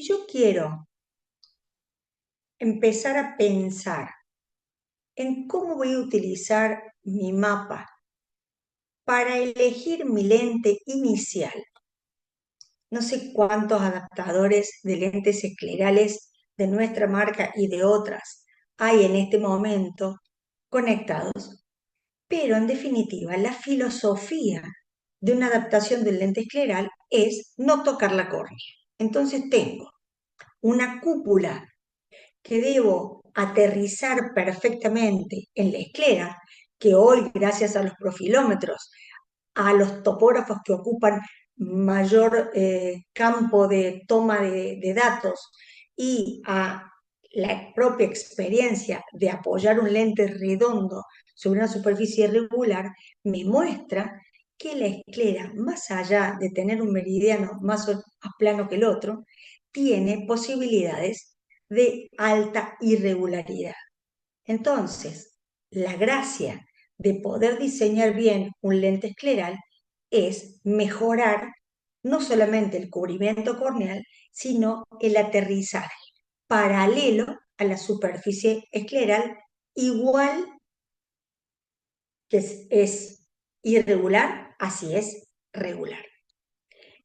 Si yo quiero empezar a pensar en cómo voy a utilizar mi mapa para elegir mi lente inicial, no sé cuántos adaptadores de lentes esclerales de nuestra marca y de otras hay en este momento conectados, pero en definitiva la filosofía de una adaptación del lente escleral es no tocar la córnea. Entonces tengo una cúpula que debo aterrizar perfectamente en la esclera, que hoy, gracias a los profilómetros, a los topógrafos que ocupan mayor campo de toma de datos y a la propia experiencia de apoyar un lente redondo sobre una superficie irregular, me muestra que la esclera, más allá de tener un meridiano más plano que el otro, tiene posibilidades de alta irregularidad. Entonces, la gracia de poder diseñar bien un lente escleral es mejorar no solamente el cubrimiento corneal, sino el aterrizaje paralelo a la superficie escleral, igual que es irregular, así es regular.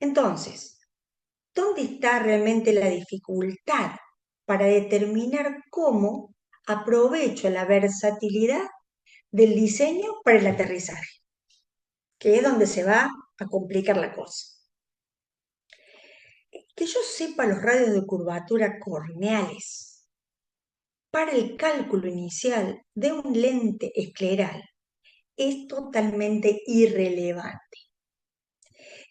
Entonces, ¿dónde está realmente la dificultad para determinar cómo aprovecho la versatilidad del diseño para el aterrizaje? Que es donde se va a complicar la cosa. Que yo sepa los radios de curvatura corneales para el cálculo inicial de un lente escleral es totalmente irrelevante.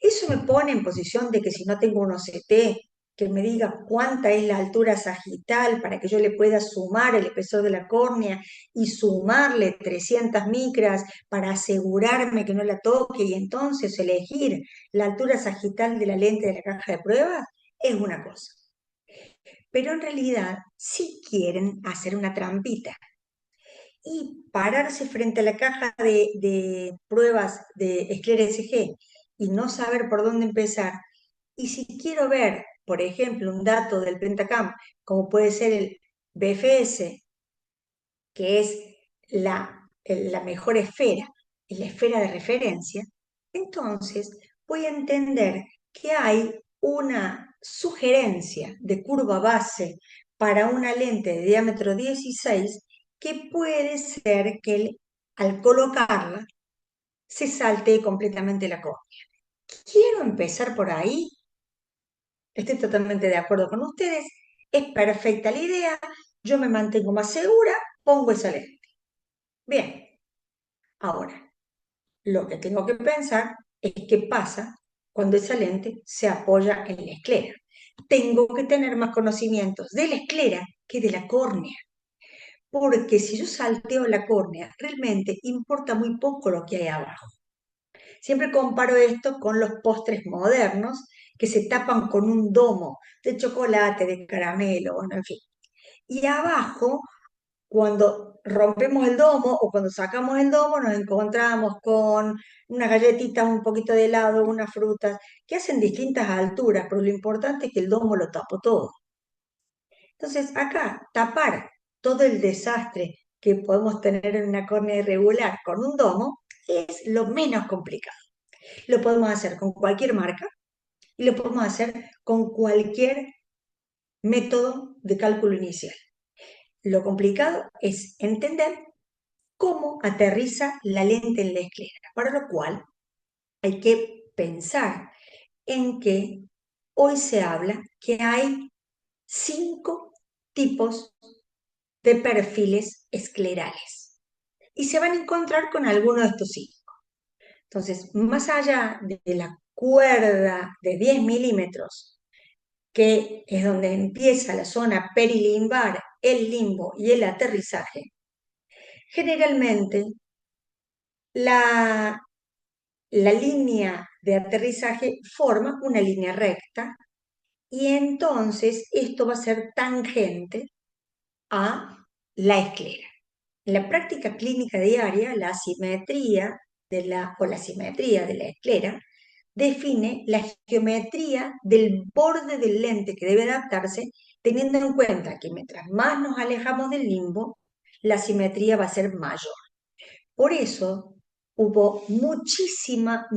Eso me pone en posición de que si no tengo un OCT, que me diga cuánta es la altura sagital para que yo le pueda sumar el espesor de la córnea y sumarle 300 micras para asegurarme que no la toque y entonces elegir la altura sagital de la lente de la caja de pruebas, es una cosa. Pero en realidad sí quieren hacer una trampita y pararse frente a la caja de pruebas de esclera SG y no saber por dónde empezar. Y si quiero ver, por ejemplo, un dato del Pentacam, como puede ser el BFS, que es la mejor esfera, la esfera de referencia, entonces voy a entender que hay una sugerencia de curva base para una lente de diámetro 16 que puede ser que al colocarla se salte completamente la córnea. Quiero empezar por ahí. Estoy totalmente de acuerdo con ustedes. Es perfecta la idea. Yo me mantengo más segura, pongo esa lente. Bien, ahora, lo que tengo que pensar es qué pasa cuando esa lente se apoya en la esclera. Tengo que tener más conocimientos de la esclera que de la córnea, porque si yo salteo la córnea, realmente importa muy poco lo que hay abajo. Siempre comparo esto con los postres modernos que se tapan con un domo de chocolate, de caramelo, bueno, en fin. Y abajo, cuando rompemos el domo o cuando sacamos el domo, nos encontramos con unas galletitas, un poquito de helado, unas frutas, que hacen distintas alturas, pero lo importante es que el domo lo tapó todo. Entonces, acá, tapar todo el desastre que podemos tener en una córnea irregular con un domo es lo menos complicado. Lo podemos hacer con cualquier marca y lo podemos hacer con cualquier método de cálculo inicial. Lo complicado es entender cómo aterriza la lente en la esclera, para lo cual hay que pensar en que hoy se habla que hay 5 tipos de perfiles esclerales y se van a encontrar con alguno de estos 5. Entonces, más allá de la cuerda de 10 milímetros, que es donde empieza la zona perilimbar, el limbo y el aterrizaje, generalmente la, la línea de aterrizaje forma una línea recta y entonces esto va a ser tangente a la esclera. En la práctica clínica diaria, la asimetría o la simetría de la esclera define la geometría del borde del lente que debe adaptarse, teniendo en cuenta que mientras más nos alejamos del limbo, la simetría va a ser mayor. Por eso hubo muchísima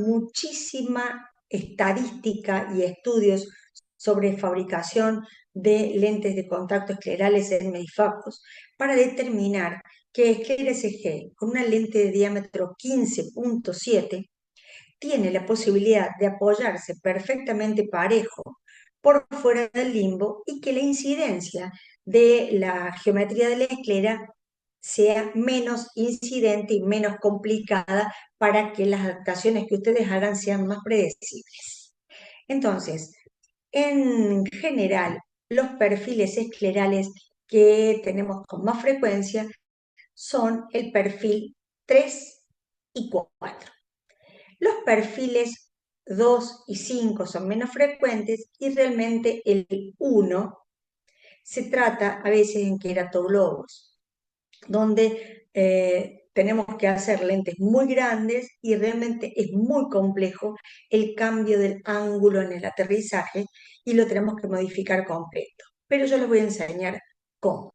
estadística y estudios sobre fabricación de lentes de contacto esclerales en medifacos para determinar que escleresis G con una lente de diámetro 15.7 tiene la posibilidad de apoyarse perfectamente parejo por fuera del limbo y que la incidencia de la geometría de la esclera sea menos incidente y menos complicada para que las adaptaciones que ustedes hagan sean más predecibles. Entonces, en general, los perfiles esclerales que tenemos con más frecuencia son el perfil 3 y 4. Los perfiles 2 y 5 son menos frecuentes y realmente el 1 se trata a veces en queratoglobos, donde tenemos que hacer lentes muy grandes y realmente es muy complejo el cambio del ángulo en el aterrizaje y lo tenemos que modificar completo. Pero yo les voy a enseñar cómo.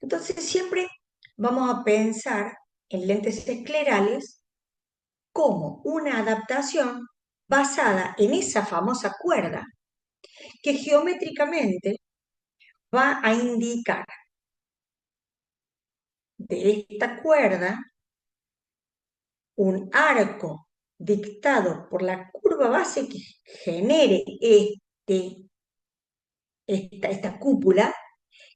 Entonces siempre vamos a pensar en lentes esclerales como una adaptación basada en esa famosa cuerda que geométricamente va a indicar de esta cuerda un arco dictado por la curva base que genere esta cúpula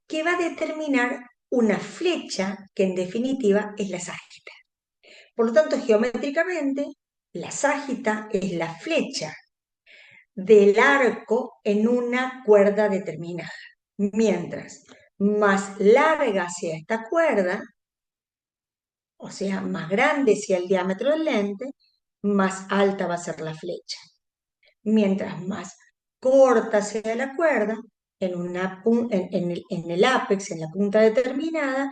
que va a determinar una flecha que en definitiva es la ságita. Por lo tanto, geométricamente, la ságita es la flecha del arco en una cuerda determinada. Mientras más larga sea esta cuerda, o sea, más grande sea el diámetro del lente, más alta va a ser la flecha. Mientras más corta sea la cuerda, en el ápex, en la punta determinada,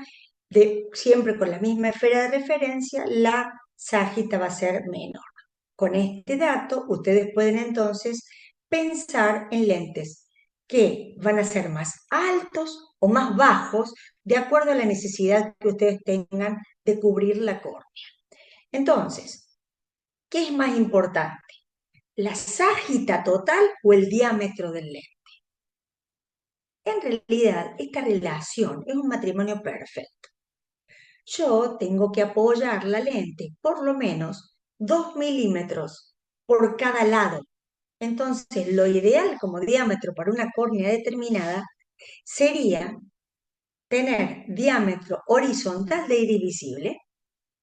siempre con la misma esfera de referencia, la ságita va a ser menor. Con este dato, ustedes pueden entonces pensar en lentes que van a ser más altos o más bajos de acuerdo a la necesidad que ustedes tengan de cubrir la córnea. Entonces, ¿qué es más importante? ¿La ságita total o el diámetro del lente? En realidad, esta relación es un matrimonio perfecto. Yo tengo que apoyar la lente por lo menos 2 milímetros por cada lado. Entonces, lo ideal como diámetro para una córnea determinada sería tener diámetro horizontal de iris visible,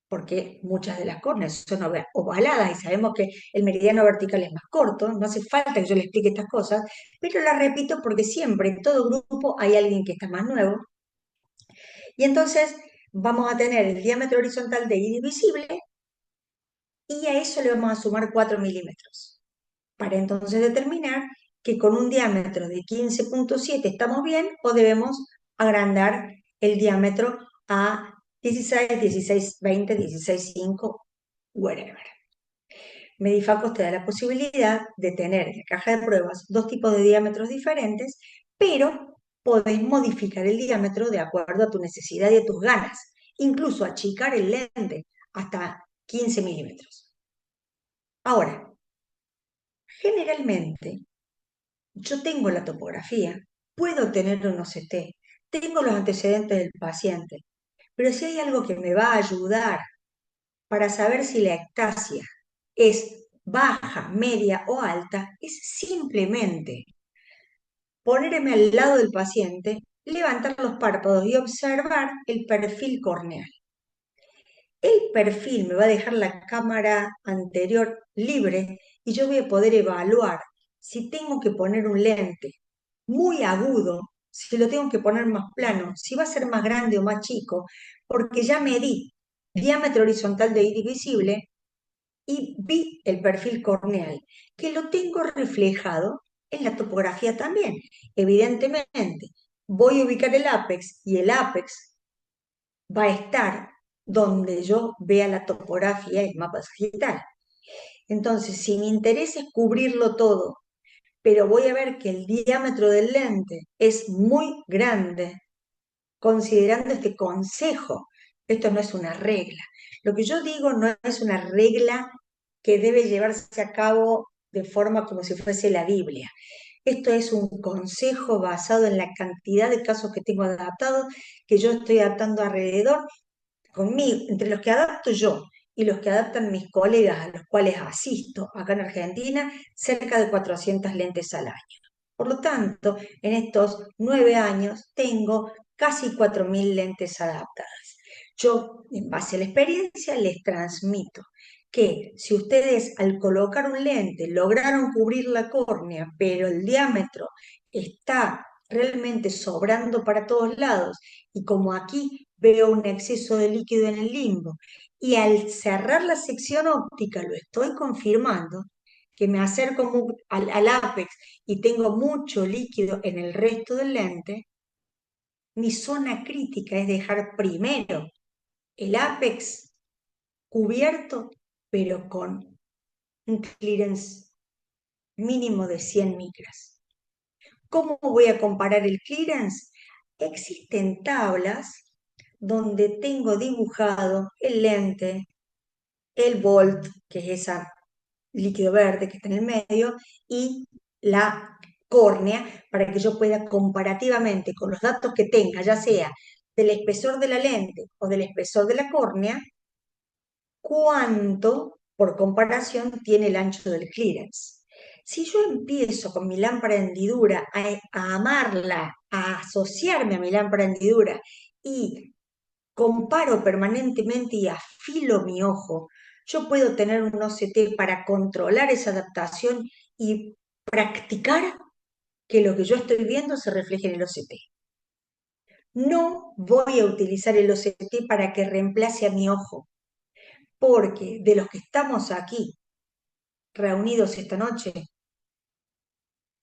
porque muchas de las córneas son ovaladas y sabemos que el meridiano vertical es más corto, no hace falta que yo le explique estas cosas, pero las repito porque siempre en todo grupo hay alguien que está más nuevo. Y entonces vamos a tener el diámetro horizontal de iris visible y a eso le vamos a sumar 4 milímetros, para entonces determinar que con un diámetro de 15.7 estamos bien o debemos agrandar el diámetro a 16, 16, 20, 16,5, whatever. Medifacos te da la posibilidad de tener en la caja de pruebas dos tipos de diámetros diferentes, pero podés modificar el diámetro de acuerdo a tu necesidad y a tus ganas, incluso achicar el lente hasta 15 milímetros. Ahora, generalmente yo tengo la topografía, puedo tener un OCT, tengo los antecedentes del paciente, pero si hay algo que me va a ayudar para saber si la ectasia es baja, media o alta, es simplemente ponerme al lado del paciente, levantar los párpados y observar el perfil corneal. El perfil me va a dejar la cámara anterior libre y yo voy a poder evaluar si tengo que poner un lente muy agudo, si lo tengo que poner más plano, si va a ser más grande o más chico, porque ya medí diámetro horizontal de iris visible y vi el perfil corneal, que lo tengo reflejado en la topografía también. Evidentemente, voy a ubicar el ápex y el ápex va a estar donde yo vea la topografía, el mapa sagital. Entonces, si mi interés es cubrirlo todo, pero voy a ver que el diámetro del lente es muy grande, considerando este consejo, esto no es una regla. Lo que yo digo no es una regla que debe llevarse a cabo de forma como si fuese la Biblia. Esto es un consejo basado en la cantidad de casos que tengo adaptados, que yo estoy adaptando alrededor conmigo, entre los que adapto yo y los que adaptan mis colegas a los cuales asisto acá en Argentina, cerca de 400 lentes al año. Por lo tanto, en estos 9 años tengo casi 4.000 lentes adaptadas. Yo, en base a la experiencia, les transmito que si ustedes al colocar un lente lograron cubrir la córnea, pero el diámetro está realmente sobrando para todos lados, y como aquí veo un exceso de líquido en el limbo, y al cerrar la sección óptica lo estoy confirmando, que me acerco al ápex y tengo mucho líquido en el resto del lente, mi zona crítica es dejar primero el ápex cubierto, pero con un clearance mínimo de 100 micras. ¿Cómo voy a comparar el clearance? Existen tablas donde tengo dibujado el lente, el volt, que es ese líquido verde que está en el medio, y la córnea, para que yo pueda comparativamente con los datos que tenga, ya sea del espesor de la lente o del espesor de la córnea, cuánto, por comparación, tiene el ancho del clearance. Si yo empiezo con mi lámpara de hendidura a amarla, a asociarme a mi lámpara de hendidura y comparo permanentemente y afilo mi ojo, yo puedo tener un OCT para controlar esa adaptación y practicar que lo que yo estoy viendo se refleje en el OCT. No voy a utilizar el OCT para que reemplace a mi ojo, porque de los que estamos aquí reunidos esta noche,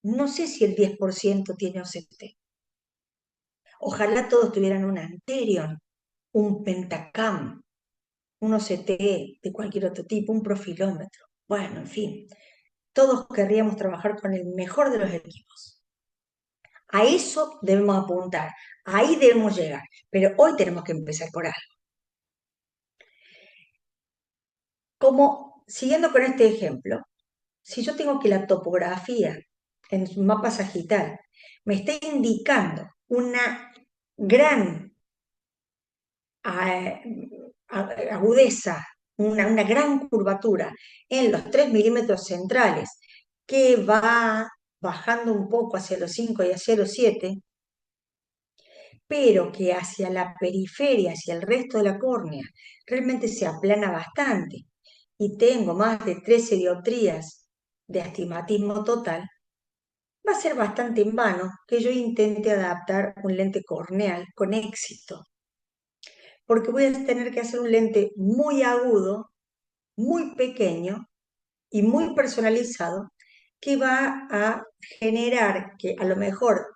no sé si el 10% tiene OCT. Ojalá todos tuvieran un Anterion, un Pentacam, un OCT de cualquier otro tipo, un profilómetro. Bueno, en fin, todos querríamos trabajar con el mejor de los equipos. A eso debemos apuntar, ahí debemos llegar, pero hoy tenemos que empezar por algo. Como, siguiendo con este ejemplo, si yo tengo que la topografía en su mapa sagital me está indicando una gran agudeza, una gran curvatura en los 3 milímetros centrales, que va bajando un poco hacia los 5 y hacia los 7, pero que hacia la periferia, hacia el resto de la córnea, realmente se aplana bastante, y tengo más de 13 dioptrías de astigmatismo total, va a ser bastante en vano que yo intente adaptar un lente corneal con éxito, porque voy a tener que hacer un lente muy agudo, muy pequeño y muy personalizado, que va a generar que a lo mejor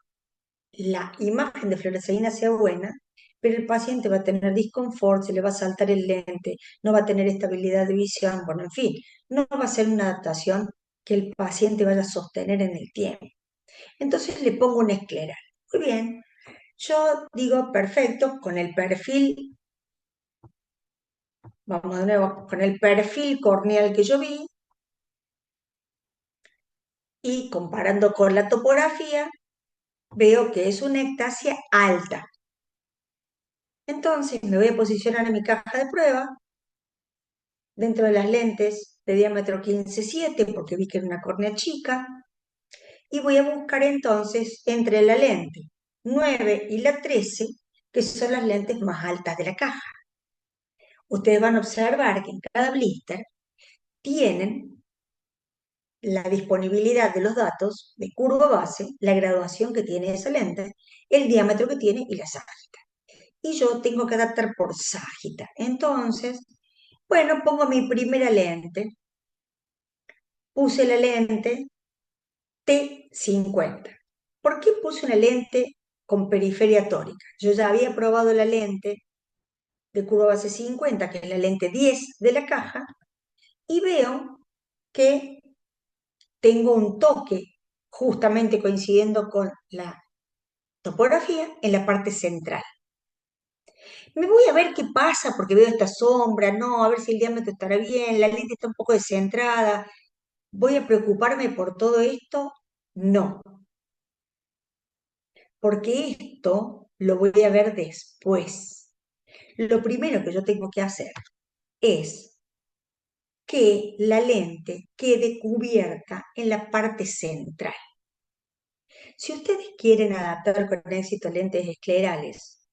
la imagen de fluoresceína sea buena, pero el paciente va a tener disconfort, se le va a saltar el lente, no va a tener estabilidad de visión, bueno, en fin, no va a ser una adaptación que el paciente vaya a sostener en el tiempo. Entonces le pongo un escleral. Muy bien, yo digo, perfecto, con el perfil, vamos de nuevo, con el perfil corneal que yo vi y comparando con la topografía, veo que es una ectasia alta. Entonces me voy a posicionar en mi caja de prueba dentro de las lentes de diámetro 15-7, porque vi que era una córnea chica, y voy a buscar entonces entre la lente 9 y la 13, que son las lentes más altas de la caja. Ustedes van a observar que en cada blister tienen la disponibilidad de los datos de curva base, la graduación que tiene esa lente, el diámetro que tiene y la ságita. Y yo tengo que adaptar por ságita. Entonces, bueno, pongo mi primera lente, puse la lente T50. ¿Por qué puse una lente con periferia tórica? Yo ya había probado la lente de curva base 50, que es la lente 10 de la caja, y veo que tengo un toque justamente coincidiendo con la topografía en la parte central. Me voy a ver qué pasa porque veo esta sombra, no, a ver si el diámetro estará bien, la lente está un poco descentrada. ¿Voy a preocuparme por todo esto? No, porque esto lo voy a ver después. Lo primero que yo tengo que hacer es que la lente quede cubierta en la parte central. Si ustedes quieren adaptar con éxito lentes esclerales,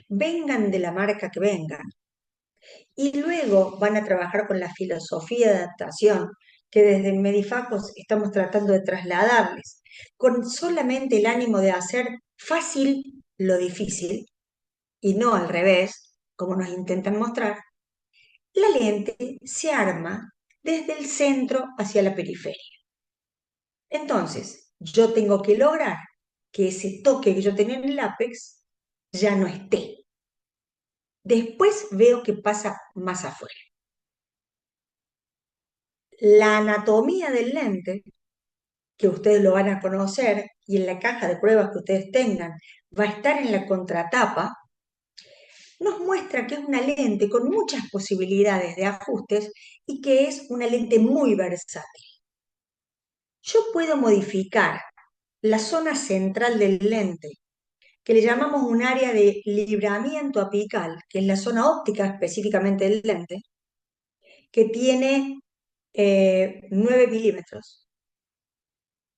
vengan de la marca que vengan, y luego van a trabajar con la filosofía de adaptación que desde Medifacos estamos tratando de trasladarles, con solamente el ánimo de hacer fácil lo difícil y no al revés, como nos intentan mostrar. La lente se arma desde el centro hacia la periferia. Entonces, yo tengo que lograr que ese toque que yo tenía en el ápex ya no esté. Después veo qué pasa más afuera. La anatomía del lente, que ustedes lo van a conocer, y en la caja de pruebas que ustedes tengan, va a estar en la contratapa, nos muestra que es una lente con muchas posibilidades de ajustes y que es una lente muy versátil. Yo puedo modificar la zona central del lente, que le llamamos un área de libramiento apical, que es la zona óptica específicamente del lente, que tiene 9 milímetros.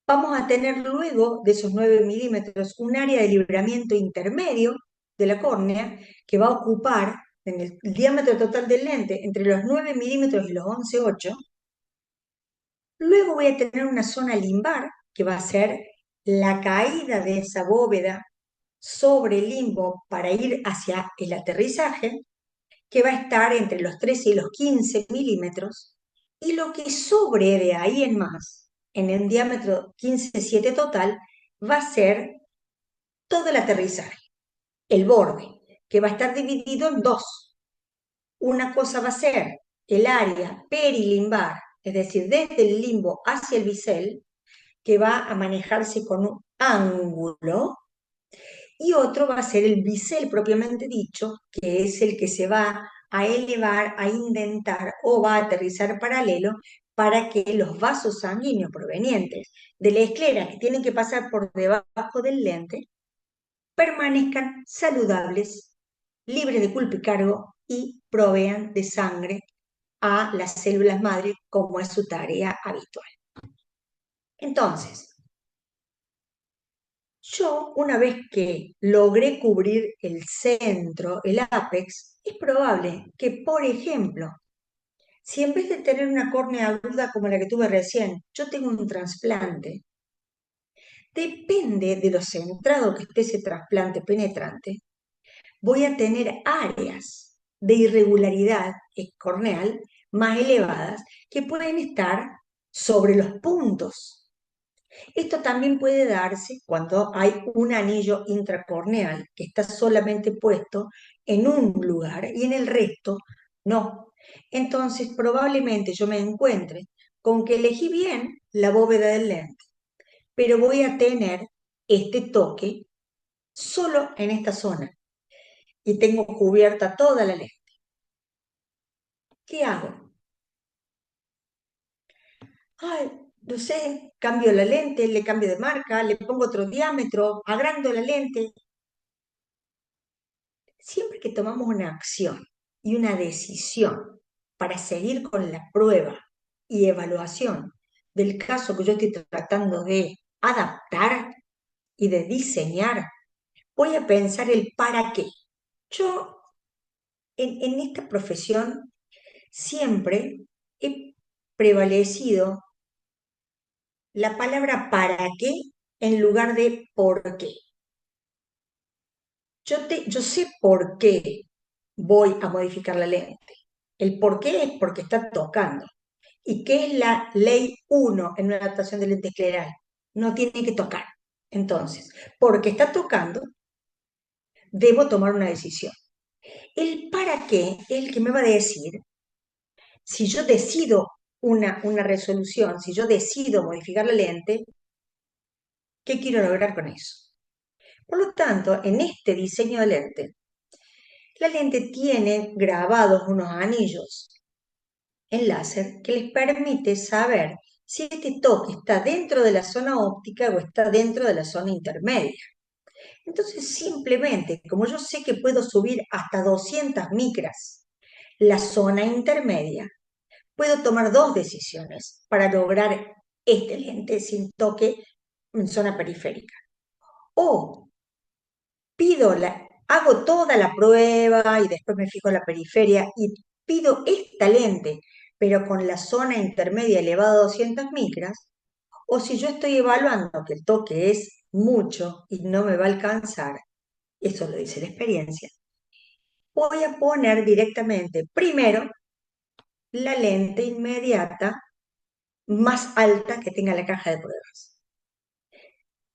Vamos a tener luego de esos 9 milímetros un área de libramiento intermedio de la córnea que va a ocupar en el diámetro total del lente entre los 9 milímetros y los 11,8. Luego voy a tener una zona limbar que va a ser la caída de esa bóveda sobre el limbo para ir hacia el aterrizaje, que va a estar entre los 13 y los 15 milímetros, y lo que sobre de ahí en más, en el diámetro 15,7 total, va a ser todo el aterrizaje, el borde, que va a estar dividido en dos. Una cosa va a ser el área perilimbar, es decir, desde el limbo hacia el bisel, que va a manejarse con un ángulo, y otro va a ser el bisel propiamente dicho, que es el que se va a elevar, a indentar o va a aterrizar paralelo para que los vasos sanguíneos provenientes de la esclera que tienen que pasar por debajo del lente permanezcan saludables, libres de culpa y cargo y provean de sangre a las células madre como es su tarea habitual. Entonces, yo, una vez que logré cubrir el centro, el ápex, es probable que, por ejemplo, si en vez de tener una córnea aguda como la que tuve recién, yo tengo un trasplante, depende de lo centrado que esté ese trasplante penetrante, voy a tener áreas de irregularidad corneal más elevadas que pueden estar sobre los puntos. Esto también puede darse cuando hay un anillo intracorneal que está solamente puesto en un lugar y en el resto no. Entonces probablemente yo me encuentre con que elegí bien la bóveda del lente, pero voy a tener este toque solo en esta zona y tengo cubierta toda la lente. ¿Qué hago? Ay, no sé, cambio la lente, le cambio de marca, le pongo otro diámetro, agrando la lente. Siempre que tomamos una acción y una decisión para seguir con la prueba y evaluación del caso que yo estoy tratando de adaptar y de diseñar, voy a pensar el para qué. Yo en esta profesión siempre he prevalecido la palabra para qué en lugar de por qué. Yo sé por qué voy a modificar la lente. El por qué es porque está tocando. ¿Y qué es la ley uno en una adaptación de lente escleral? No tiene que tocar. Entonces, porque está tocando, debo tomar una decisión. El para qué es el que me va a decir si yo decido una resolución, si yo decido modificar la lente, ¿qué quiero lograr con eso? Por lo tanto, en este diseño de lente, la lente tiene grabados unos anillos en láser que les permite saber si este toque está dentro de la zona óptica o está dentro de la zona intermedia. Entonces, simplemente, como yo sé que puedo subir hasta 200 micras la zona intermedia, puedo tomar dos decisiones para lograr este lente sin toque en zona periférica. O hago toda la prueba y después me fijo en la periferia y pido esta lente, pero con la zona intermedia elevada a 200 micras, o si yo estoy evaluando que el toque es mucho y no me va a alcanzar, eso lo dice la experiencia, voy a poner directamente primero la lente inmediata más alta que tenga la caja de pruebas.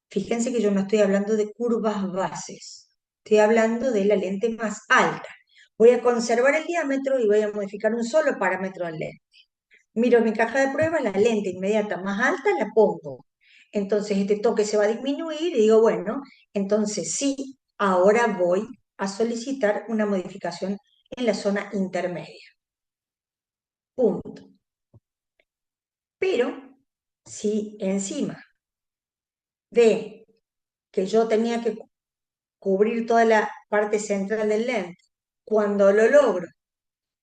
Fíjense que yo no estoy hablando de curvas bases, estoy hablando de la lente más alta. Voy a conservar el diámetro y voy a modificar un solo parámetro del lente. Miro mi caja de pruebas, la lente inmediata más alta la pongo. Entonces este toque se va a disminuir y digo, bueno, entonces sí, ahora voy a solicitar una modificación en la zona intermedia. Punto. Pero si encima de que yo tenía que cubrir toda la parte central del lente, cuando lo logro,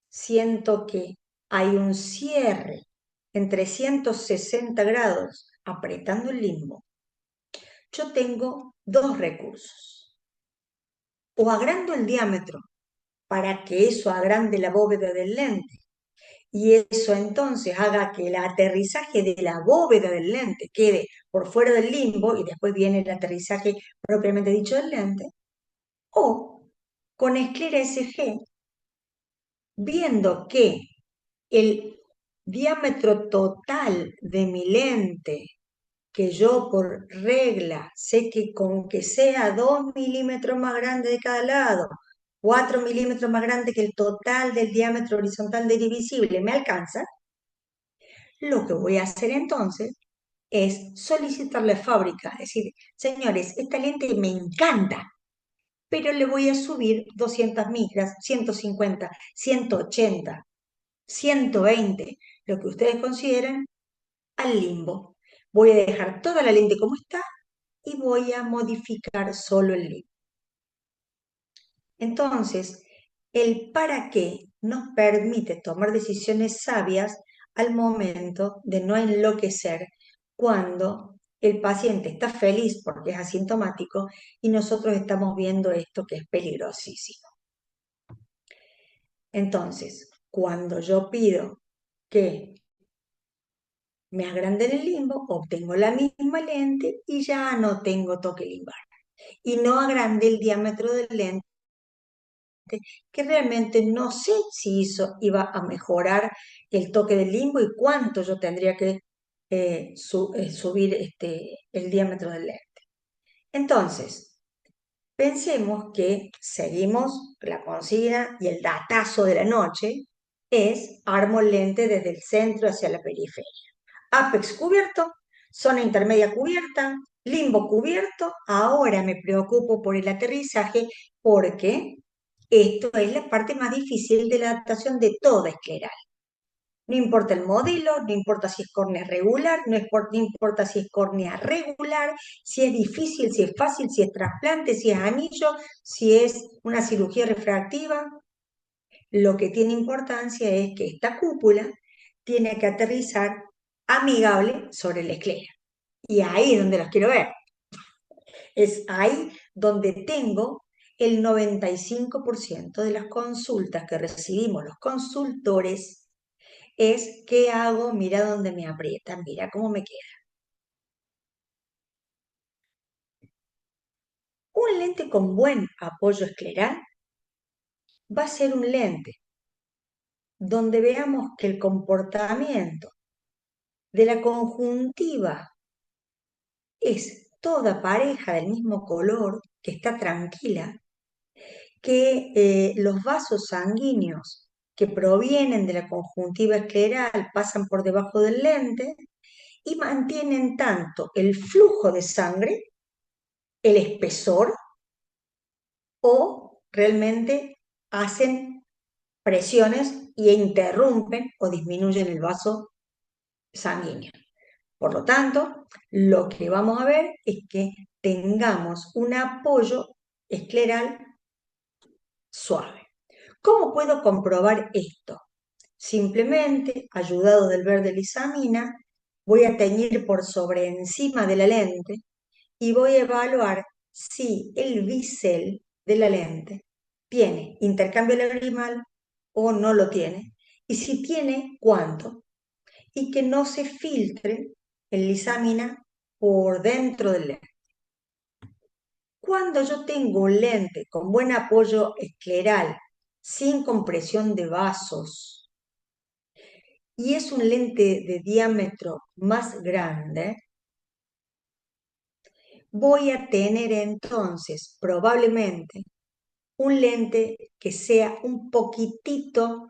siento que hay un cierre en 360 grados apretando el limbo. Yo tengo dos recursos. O agrando el diámetro para que eso agrande la bóveda del lente y eso entonces haga que el aterrizaje de la bóveda del lente quede por fuera del limbo y después viene el aterrizaje propiamente dicho del lente, o con esclera SG, viendo que el diámetro total de mi lente, que yo por regla sé que con que sea 2 milímetros más grande de cada lado, 4 milímetros más grande que el total del diámetro horizontal del divisible, me alcanza, lo que voy a hacer entonces es solicitarle a fábrica, es decir, señores, esta lente me encanta, pero le voy a subir 200 micras, 150, 180, 120, lo que ustedes consideren, al limbo. Voy a dejar toda la lente como está y voy a modificar solo el limbo. Entonces, el para qué nos permite tomar decisiones sabias al momento de no enloquecer cuando el paciente está feliz porque es asintomático y nosotros estamos viendo esto que es peligrosísimo. Entonces, cuando yo pido que me agranden el limbo, obtengo la misma lente y ya no tengo toque limbar. Y no agrande el diámetro del lente, que realmente no sé si eso iba a mejorar el toque del limbo y cuánto yo tendría que subir el diámetro del lente. Entonces, pensemos que seguimos la consigna y el datazo de la noche es armo el lente desde el centro hacia la periferia. Apex cubierto, zona intermedia cubierta, limbo cubierto. Ahora me preocupo por el aterrizaje porque esto es la parte más difícil de la adaptación de toda escleral. No importa el modelo, no importa si es córnea regular, no importa si es córnea regular, si es difícil, si es fácil, si es trasplante, si es anillo, si es una cirugía refractiva. Lo que tiene importancia es que esta cúpula tiene que aterrizar amigable sobre la esclera. Y ahí es donde los quiero ver. Es ahí donde tengo el 95% de las consultas que recibimos los consultores es ¿qué hago? Mira dónde me aprietan, mira cómo me queda. Un lente con buen apoyo escleral va a ser un lente donde veamos que el comportamiento de la conjuntiva es toda pareja del mismo color, que está tranquila, que los vasos sanguíneos que provienen de la conjuntiva escleral pasan por debajo del lente y mantienen tanto el flujo de sangre, el espesor, o realmente hacen presiones e interrumpen o disminuyen el vaso sanguíneo. Por lo tanto, lo que vamos a ver es que tengamos un apoyo escleral suave. ¿Cómo puedo comprobar esto? Simplemente, ayudado del verde lisamina, voy a teñir por sobre encima de la lente y voy a evaluar si el bisel de la lente tiene intercambio lagrimal o no lo tiene, y si tiene, cuánto, y que no se filtre el lisamina por dentro del lente. Cuando yo tengo un lente con buen apoyo escleral, sin compresión de vasos, y es un lente de diámetro más grande, voy a tener entonces probablemente un lente que sea un poquitito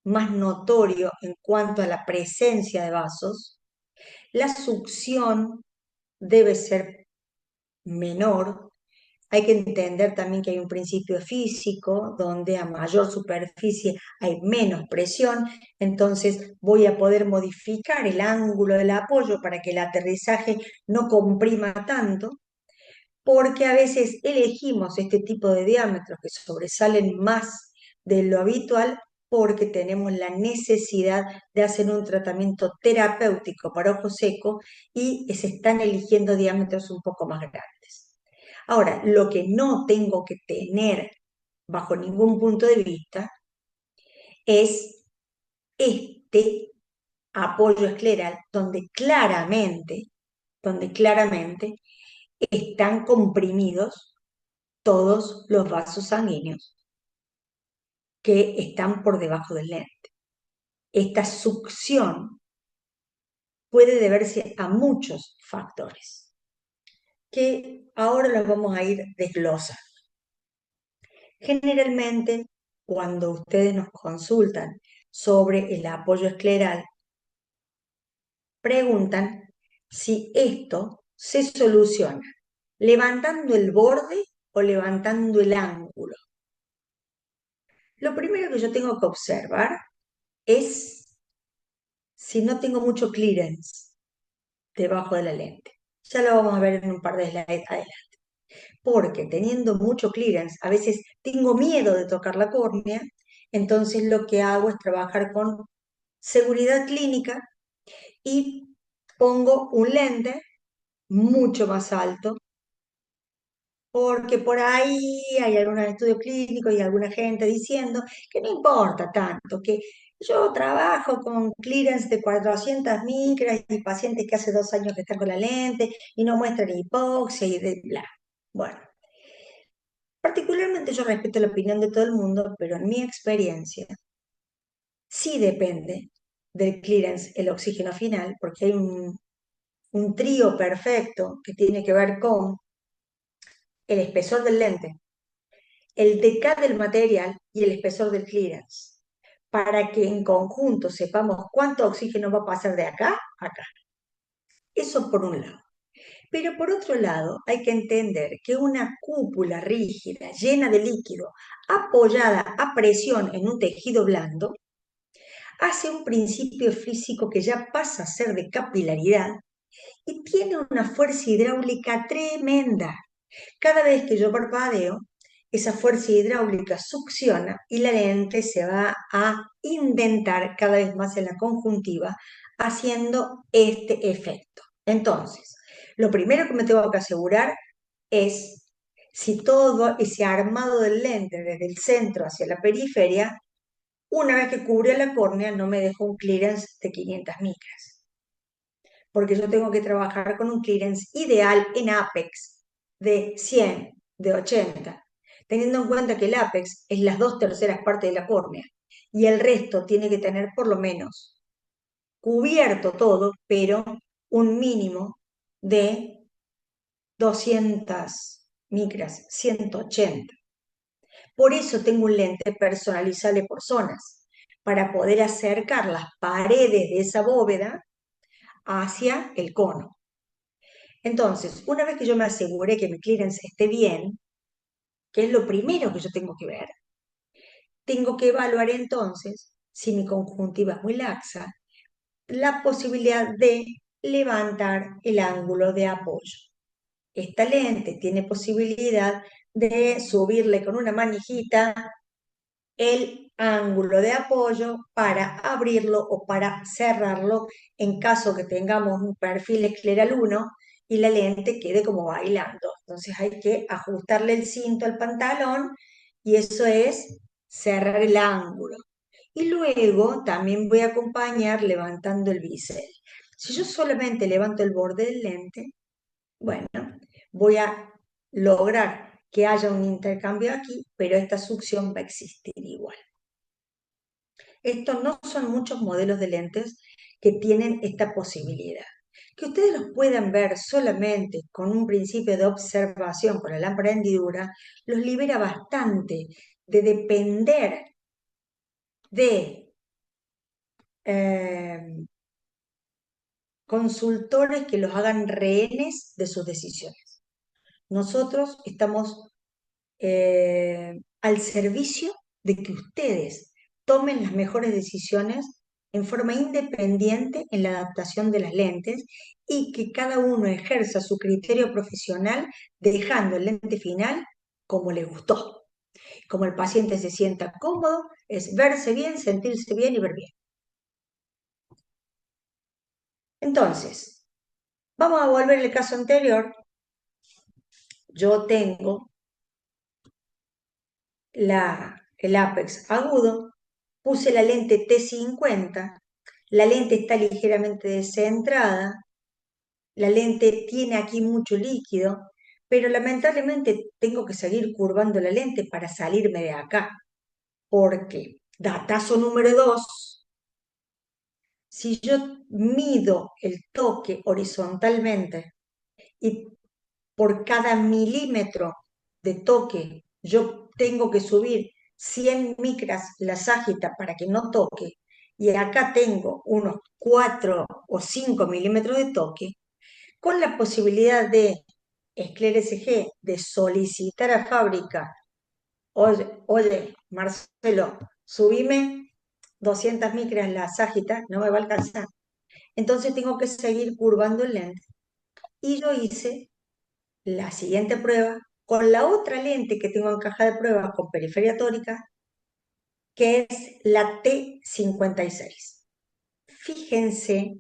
más notorio en cuanto a la presencia de vasos. La succión debe ser menor. Hay que entender también que hay un principio físico donde a mayor superficie hay menos presión, entonces voy a poder modificar el ángulo del apoyo para que el aterrizaje no comprima tanto, porque a veces elegimos este tipo de diámetros que sobresalen más de lo habitual porque tenemos la necesidad de hacer un tratamiento terapéutico para ojo seco y se están eligiendo diámetros un poco más grandes. Ahora, lo que no tengo que tener bajo ningún punto de vista es este apoyo escleral donde claramente están comprimidos todos los vasos sanguíneos que están por debajo del lente. Esta succión puede deberse a muchos factores que ahora los vamos a ir desglosando. Generalmente, cuando ustedes nos consultan sobre el apoyo escleral, preguntan si esto se soluciona levantando el borde o levantando el ángulo. Lo primero que yo tengo que observar es si no tengo mucho clearance debajo de la lente. Ya lo vamos a ver en un par de slides adelante. Porque teniendo mucho clearance, a veces tengo miedo de tocar la córnea, entonces lo que hago es trabajar con seguridad clínica y pongo un lente mucho más alto, porque por ahí hay algunos estudios clínicos y alguna gente diciendo que no importa tanto, que yo trabajo con clearance de 400 micras y pacientes que hace 2 años que están con la lente y no muestran hipoxia y de bla. Bueno, particularmente yo respeto la opinión de todo el mundo, pero en mi experiencia sí depende del clearance, el oxígeno final, porque hay un trío perfecto que tiene que ver con el espesor del lente, el decad del material y el espesor del clearance, para que en conjunto sepamos cuánto oxígeno va a pasar de acá a acá. Eso por un lado. Pero por otro lado, hay que entender que una cúpula rígida, llena de líquido, apoyada a presión en un tejido blando, hace un principio físico que ya pasa a ser de capilaridad y tiene una fuerza hidráulica tremenda. Cada vez que yo parpadeo, esa fuerza hidráulica succiona y la lente se va a indentar cada vez más en la conjuntiva, haciendo este efecto. Entonces, lo primero que me tengo que asegurar es si todo ese armado del lente desde el centro hacia la periferia, una vez que cubre la córnea, no me dejó un clearance de 500 micras, porque yo tengo que trabajar con un clearance ideal en apex de 100, de 80, teniendo en cuenta que el apex es las 2/3 partes de la córnea y el resto tiene que tener por lo menos cubierto todo, pero un mínimo de 200 micras, 180. Por eso tengo un lente personalizable por zonas. para poder acercar las paredes de esa bóveda hacia el cono. Entonces, una vez que yo me aseguré que mi clearance esté bien, que es lo primero que yo tengo que ver, tengo que evaluar entonces, si mi conjuntiva es muy laxa, la posibilidad de levantar el ángulo de apoyo. Esta lente tiene posibilidad de subirle con una manijita el ángulo de apoyo para abrirlo o para cerrarlo en caso que tengamos un perfil escleral 1 y la lente quede como bailando. Entonces hay que ajustarle el cinto al pantalón y eso es cerrar el ángulo. Y luego también voy a acompañar levantando el bisel. Si yo solamente levanto el borde del lente, bueno, voy a lograr que haya un intercambio aquí, pero esta succión va a existir igual. Estos no son muchos modelos de lentes que tienen esta posibilidad. Que ustedes los puedan ver solamente con un principio de observación con la lámpara de hendidura, los libera bastante de depender de consultores que los hagan rehenes de sus decisiones. Nosotros estamos al servicio de que ustedes tomen las mejores decisiones en forma independiente en la adaptación de las lentes y que cada uno ejerza su criterio profesional dejando el lente final como le gustó. Como el paciente se sienta cómodo, es verse bien, sentirse bien y ver bien. Entonces, vamos a volver al caso anterior. Yo tengo el ápex agudo, puse la lente T50, la lente está ligeramente descentrada, la lente tiene aquí mucho líquido, pero lamentablemente tengo que seguir curvando la lente para salirme de acá, porque, datazo número 2, si yo mido el toque horizontalmente y por cada milímetro de toque yo tengo que subir 100 micras la ságita para que no toque, y acá tengo unos 4 o 5 milímetros de toque, con la posibilidad de esclerecer de solicitar a fábrica, oye, Marcelo, subime 200 micras la ságita, no me va a alcanzar. Entonces tengo que seguir curvando el lente. Y yo hice la siguiente prueba con la otra lente que tengo en caja de pruebas con periferia tórica, que es la T56. Fíjense,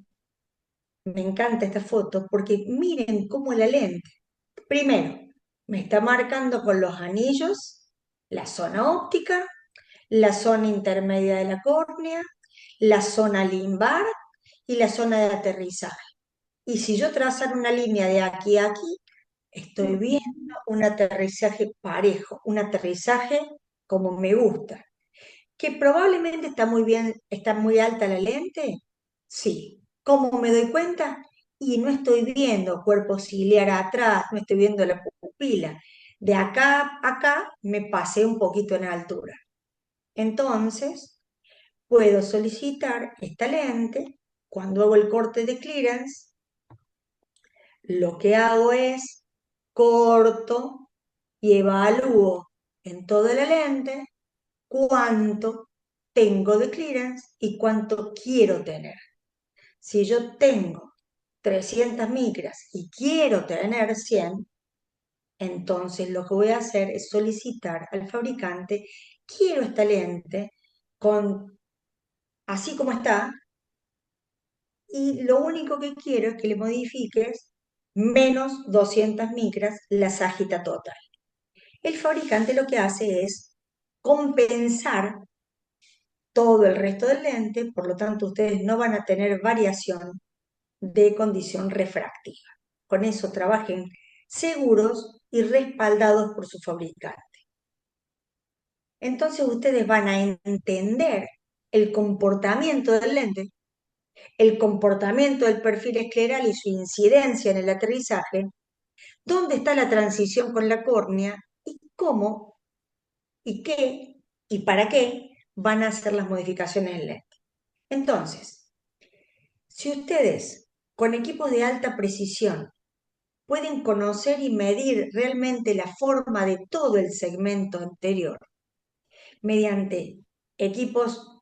me encanta esta foto porque miren cómo la lente, primero, me está marcando con los anillos la zona óptica, la zona intermedia de la córnea, la zona limbar y la zona de aterrizaje. Y si yo trazar una línea de aquí a aquí, estoy viendo un aterrizaje parejo, un aterrizaje como me gusta. ¿Que probablemente está muy bien, está muy alta la lente? Sí. ¿Cómo me doy cuenta? Y no estoy viendo cuerpo ciliar atrás, no estoy viendo la pupila. De acá a acá me pasé un poquito en altura. Entonces, puedo solicitar esta lente. Cuando hago el corte de clearance, lo que hago es corto y evalúo en toda la lente cuánto tengo de clearance y cuánto quiero tener. Si yo tengo 300 micras y quiero tener 100, entonces lo que voy a hacer es solicitar al fabricante, quiero esta lente con así como está, y lo único que quiero es que le modifiques menos 200 micras la ságita total. El fabricante lo que hace es compensar todo el resto del lente, por lo tanto ustedes no van a tener variación de condición refractiva. Con eso trabajen seguros y respaldados por su fabricante. Entonces ustedes van a entender el comportamiento del lente, el comportamiento del perfil escleral y su incidencia en el aterrizaje, dónde está la transición con la córnea y cómo y qué y para qué van a hacer las modificaciones del lente. Entonces, si ustedes con equipos de alta precisión pueden conocer y medir realmente la forma de todo el segmento anterior mediante equipos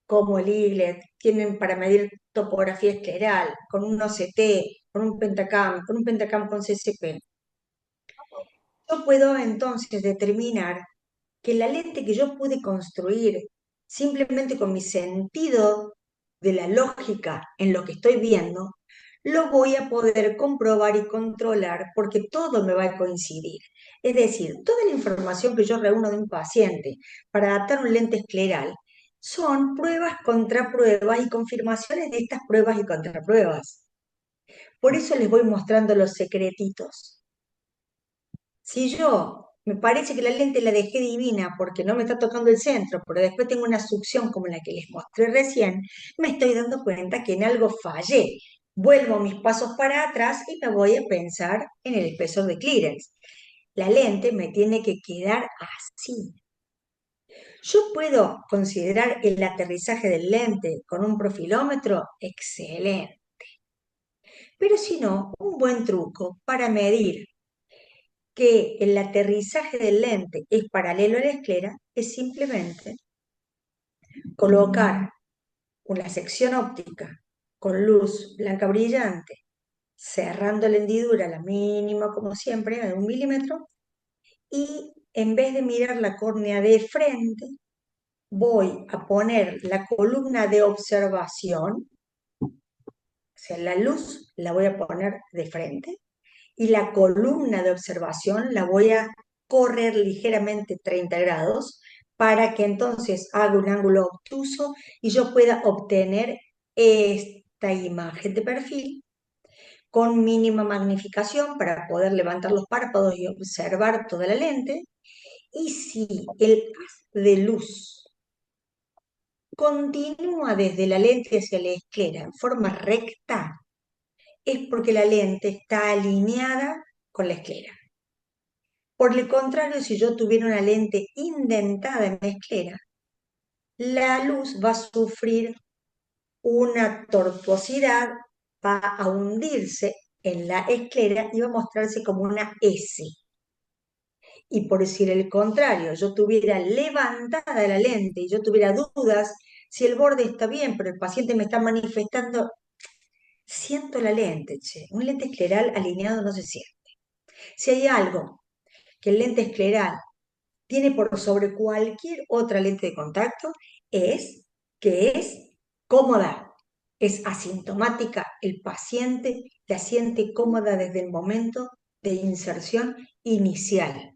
como el IGLET, tienen para medir topografía escleral, con un OCT, con un Pentacam con CCP. Yo puedo entonces determinar que la lente que yo pude construir simplemente con mi sentido de la lógica en lo que estoy viendo, lo voy a poder comprobar y controlar porque todo me va a coincidir. Es decir, toda la información que yo reúno de un paciente para adaptar un lente escleral son pruebas contra pruebas y confirmaciones de estas pruebas y contrapruebas. Por eso les voy mostrando los secretitos. Si yo me parece que la lente la dejé divina porque no me está tocando el centro, pero después tengo una succión como la que les mostré recién, me estoy dando cuenta que en algo fallé. Vuelvo mis pasos para atrás y me voy a pensar en el espesor de clearance. La lente me tiene que quedar así. Yo puedo considerar el aterrizaje del lente con un profilómetro excelente, pero si no, un buen truco para medir que el aterrizaje del lente es paralelo a la esclera es simplemente colocar una sección óptica con luz blanca brillante, cerrando la hendidura a la mínima, como siempre, a 1 milímetro, y en vez de mirar la córnea de frente, voy a poner la columna de observación, o sea, la luz la voy a poner de frente, y la columna de observación la voy a correr ligeramente 30 grados para que entonces haga un ángulo obtuso y yo pueda obtener esta imagen de perfil con mínima magnificación para poder levantar los párpados y observar toda la lente. Y si el haz de luz continúa desde la lente hacia la esclera en forma recta, es porque la lente está alineada con la esclera. Por el contrario, si yo tuviera una lente indentada en la esclera, la luz va a sufrir una tortuosidad, va a hundirse en la esclera y va a mostrarse como una S. Y por decir el contrario, yo tuviera levantada la lente y yo tuviera dudas si el borde está bien, pero el paciente me está manifestando, siento la lente, che. Un lente escleral alineado no se siente. Si hay algo que el lente escleral tiene por sobre cualquier otra lente de contacto es que es cómoda, es asintomática. El paciente la siente cómoda desde el momento de inserción inicial.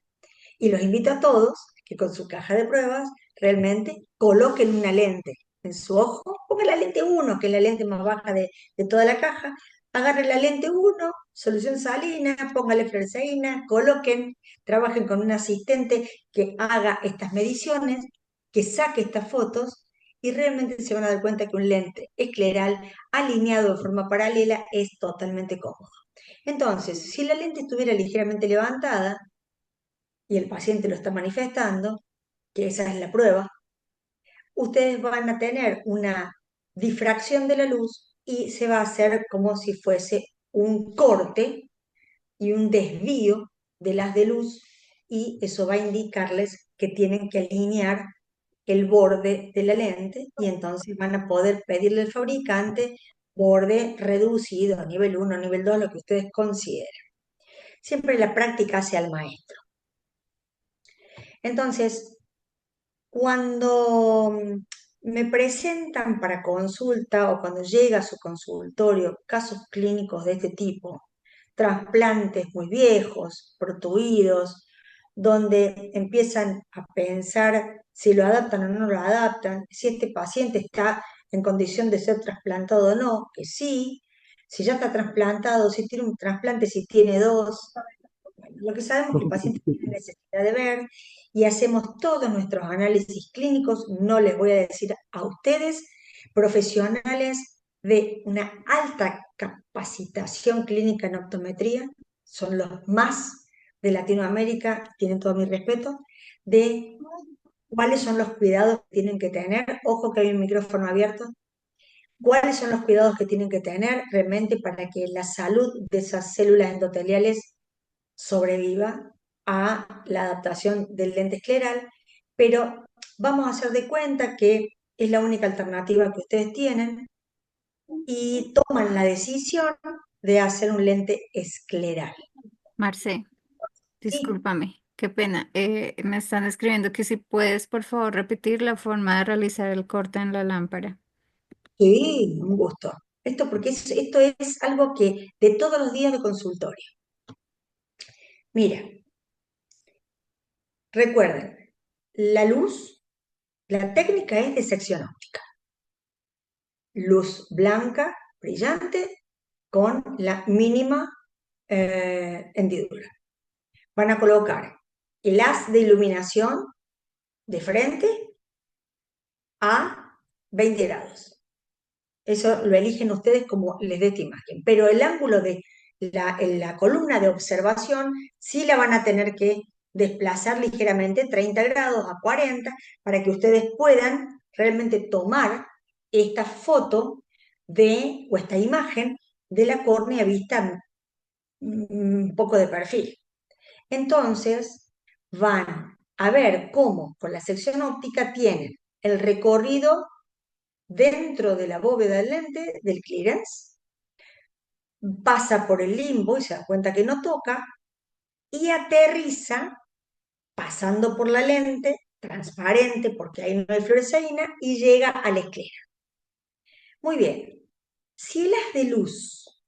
Y los invito a todos que con su caja de pruebas realmente coloquen una lente en su ojo, pongan la lente 1, que es la lente más baja de toda la caja, agarren la lente 1, solución salina, pónganle fluoresceína, coloquen, trabajen con un asistente que haga estas mediciones, que saque estas fotos y realmente se van a dar cuenta que un lente escleral alineado de forma paralela es totalmente cómodo. Entonces, si la lente estuviera ligeramente levantada, y el paciente lo está manifestando, que esa es la prueba, ustedes van a tener una difracción de la luz y se va a hacer como si fuese un corte y un desvío de las de luz y eso va a indicarles que tienen que alinear el borde de la lente y entonces van a poder pedirle al fabricante borde reducido, nivel 1, nivel 2, lo que ustedes consideren. Siempre la práctica hace al maestro. Entonces, cuando me presentan para consulta o cuando llega a su consultorio casos clínicos de este tipo, trasplantes muy viejos, protuidos, donde empiezan a pensar si lo adaptan o no lo adaptan, si este paciente está en condición de ser trasplantado o no, que sí, si ya está trasplantado, si tiene un trasplante, si tiene dos. Bueno, lo que sabemos es que el paciente tiene necesidad de ver y hacemos todos nuestros análisis clínicos, no les voy a decir a ustedes, profesionales de una alta capacitación clínica en optometría, son los más de Latinoamérica, tienen todo mi respeto, de ¿Cuáles son los cuidados que tienen que tener? Ojo que hay un micrófono abierto. ¿Cuáles son los cuidados que tienen que tener realmente para que la salud de esas células endoteliales sobreviva a la adaptación del lente escleral? Pero vamos a hacer de cuenta que es la única alternativa que ustedes tienen y toman la decisión de hacer un lente escleral. Marce, Sí, discúlpame, qué pena. Me están escribiendo que si puedes, por favor, repetir la forma de realizar el corte en la lámpara. sí, un gusto. Esto porque esto es algo que de todos los días de consultorio. Mira, recuerden, la luz, la técnica es de sección óptica. Luz blanca, brillante, con la mínima hendidura. Van a colocar el haz de iluminación de frente a 20 grados. Eso lo eligen ustedes como les dé esta imagen. Pero el ángulo de la columna de observación sí la van a tener que desplazar ligeramente 30 grados a 40 para que ustedes puedan realmente tomar esta foto o esta imagen de la córnea vista un poco de perfil. Entonces, van a ver cómo con la sección óptica tienen el recorrido dentro de la bóveda del lente, del clearance, pasa por el limbo y se da cuenta que no toca, y aterriza pasando por la lente, transparente porque ahí no hay fluoresceína, y llega a la esclera. Muy bien, si el haz de luz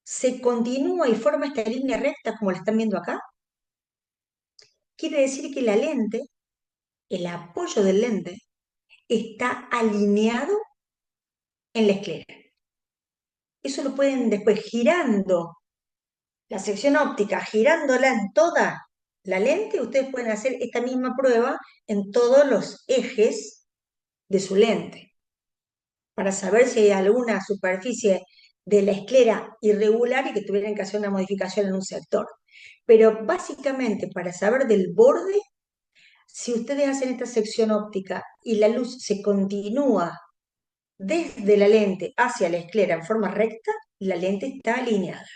se continúa y forma esta línea recta como la están viendo acá, quiere decir que la lente, el apoyo del lente, está alineado en la esclera. Eso lo pueden después girando la sección óptica, girándola en toda la lente, ustedes pueden hacer esta misma prueba en todos los ejes de su lente, para saber si hay alguna superficie de la esclera irregular y que tuvieran que hacer una modificación en un sector. Pero básicamente para saber del borde, si ustedes hacen esta sección óptica y la luz se continúa desde la lente hacia la esclera en forma recta, la lente está alineada.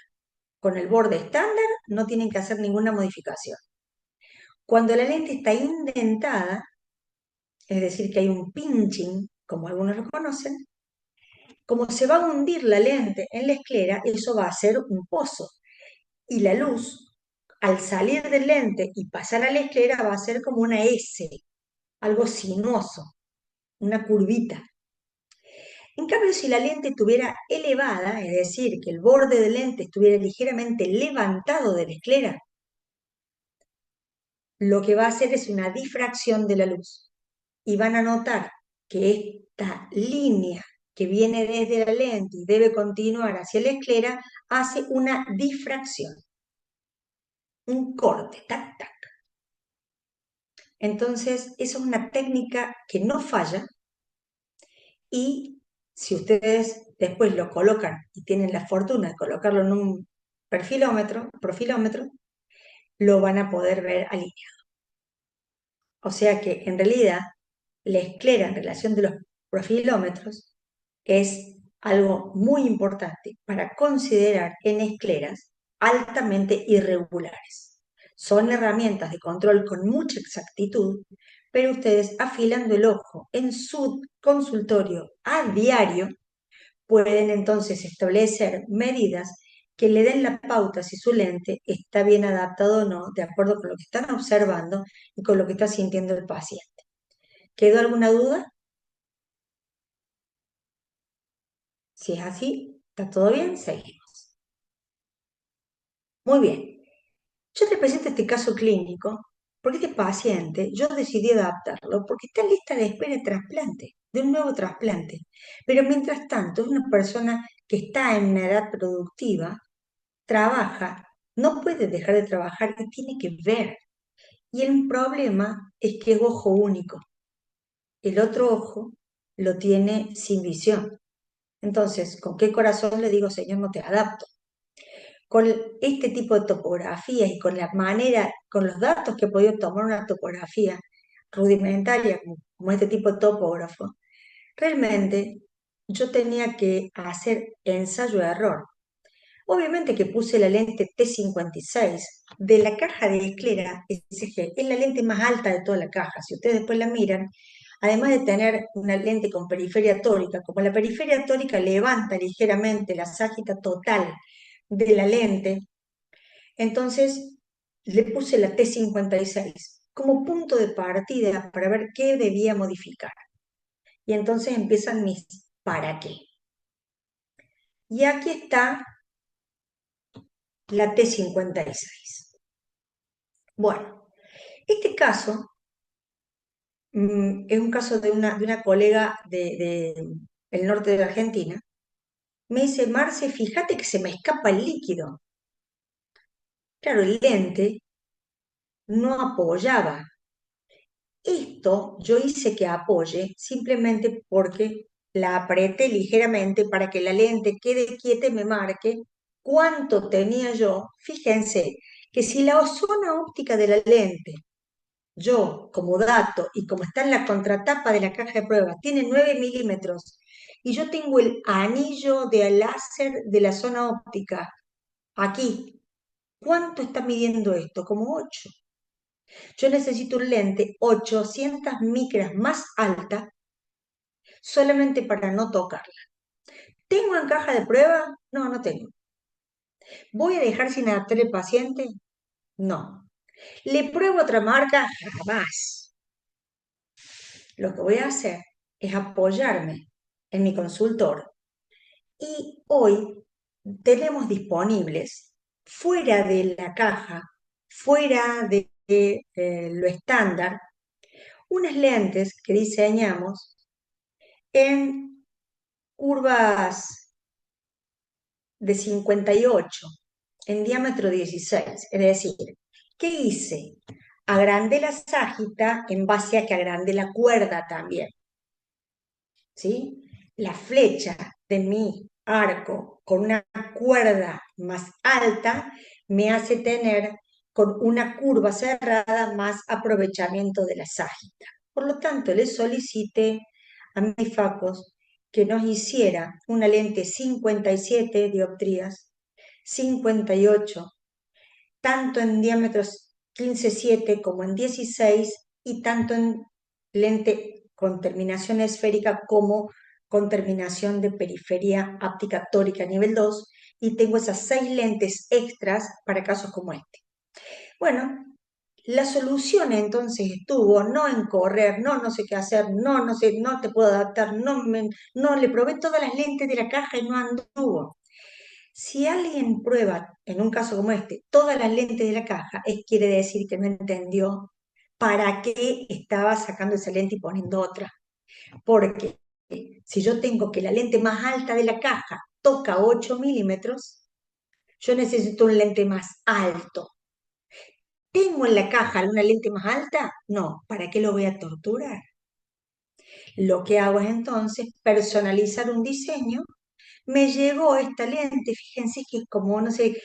Con el borde estándar no tienen que hacer ninguna modificación. Cuando la lente está indentada, es decir, que hay un pinching, como algunos lo conocen, como se va a hundir la lente en la esclera, eso va a ser un pozo. Y la luz, al salir del lente y pasar a la esclera, va a ser como una S, algo sinuoso, una curvita. En cambio, si la lente estuviera elevada, es decir, que el borde del lente estuviera ligeramente levantado de la esclera, lo que va a hacer es una difracción de la luz. Y van a notar que esta línea que viene desde la lente y debe continuar hacia la esclera, hace una difracción, un corte, tac, tac. Entonces, esa es una técnica que no falla y si ustedes después lo colocan y tienen la fortuna de colocarlo en un profilómetro, lo van a poder ver alineado. O sea que en realidad la esclera en relación de los profilómetros es algo muy importante para considerar en escleras altamente irregulares. Son herramientas de control con mucha exactitud, pero ustedes afilando el ojo en su consultorio a diario pueden entonces establecer medidas que le den la pauta si su lente está bien adaptado o no, de acuerdo con lo que están observando y con lo que está sintiendo el paciente. ¿Quedó alguna duda? Si es así, ¿está todo bien? Seguimos. Muy bien. Yo te presento este caso clínico porque este paciente, yo decidí adaptarlo porque está en lista de espera de trasplante, de un nuevo trasplante. Pero mientras tanto, es una persona que está en una edad productiva, trabaja, no puede dejar de trabajar y tiene que ver. Y el problema es que es ojo único. El otro ojo lo tiene sin visión. Entonces, ¿con qué corazón le digo, Señor, no te adapto? Con este tipo de topografías y con la manera, con los datos que he podido tomar una topografía, rudimentaria, como este tipo de topógrafo, realmente yo tenía que hacer ensayo-error. Obviamente que puse la lente T56 de la caja de esclera SG, es la lente más alta de toda la caja. Si ustedes después la miran, además de tener una lente con periferia tórica, como la periferia tórica levanta ligeramente la ságita total de la lente, entonces le puse la T56 como punto de partida para ver qué debía modificar. Y entonces empiezan mis ¿para qué? Y aquí está la T56. Bueno, este caso es un caso de una colega del norte de la Argentina. Me dice, Marce, fíjate que se me escapa el líquido. Claro, el lente no apoyaba. Esto yo hice que apoye simplemente porque la apreté ligeramente para que la lente quede quieta y me marque cuánto tenía yo. Fíjense que si la zona óptica de la lente, yo como dato y como está en la contratapa de la caja de pruebas, tiene 9 milímetros y yo tengo el anillo de láser de la zona óptica aquí. ¿Cuánto está midiendo esto? Como 8. Yo necesito un lente 800 micras más alta solamente para no tocarla. ¿Tengo en caja de prueba? No, no tengo. ¿Voy a dejar sin adaptar el paciente? No. ¿Le pruebo otra marca? Jamás. Lo que voy a hacer es apoyarme en mi consultor y hoy tenemos disponibles fuera de la caja, fuera de lo estándar, unas lentes que diseñamos en curvas de 58, en diámetro 16. Es decir, ¿qué hice? Agrandé la ságita en base a que agrandé la cuerda también. ¿Sí? La flecha de mi arco con una cuerda más alta me hace tener con una curva cerrada más aprovechamiento de la ságita. Por lo tanto, le solicité a mis facos que nos hiciera una lente 57 dioptrías, 58, tanto en diámetros 15,7 como en 16 y tanto en lente con terminación esférica como con terminación de periferia áptica tórica nivel 2 y tengo esas 6 lentes extras para casos como este. Bueno, la solución entonces estuvo no en correr, no, no sé qué hacer, no, no sé, no te puedo adaptar, no, le probé todas las lentes de la caja y no anduvo. Si alguien prueba, en un caso como este, todas las lentes de la caja, quiere decir que no entendió para qué estaba sacando esa lente y poniendo otra. Porque si yo tengo que la lente más alta de la caja toca 8 milímetros, yo necesito un lente más alto. ¿Tengo en la caja una lente más alta? No, ¿para qué lo voy a torturar? Lo que hago es entonces personalizar un diseño. Me llegó esta lente, fíjense que es como, no sé,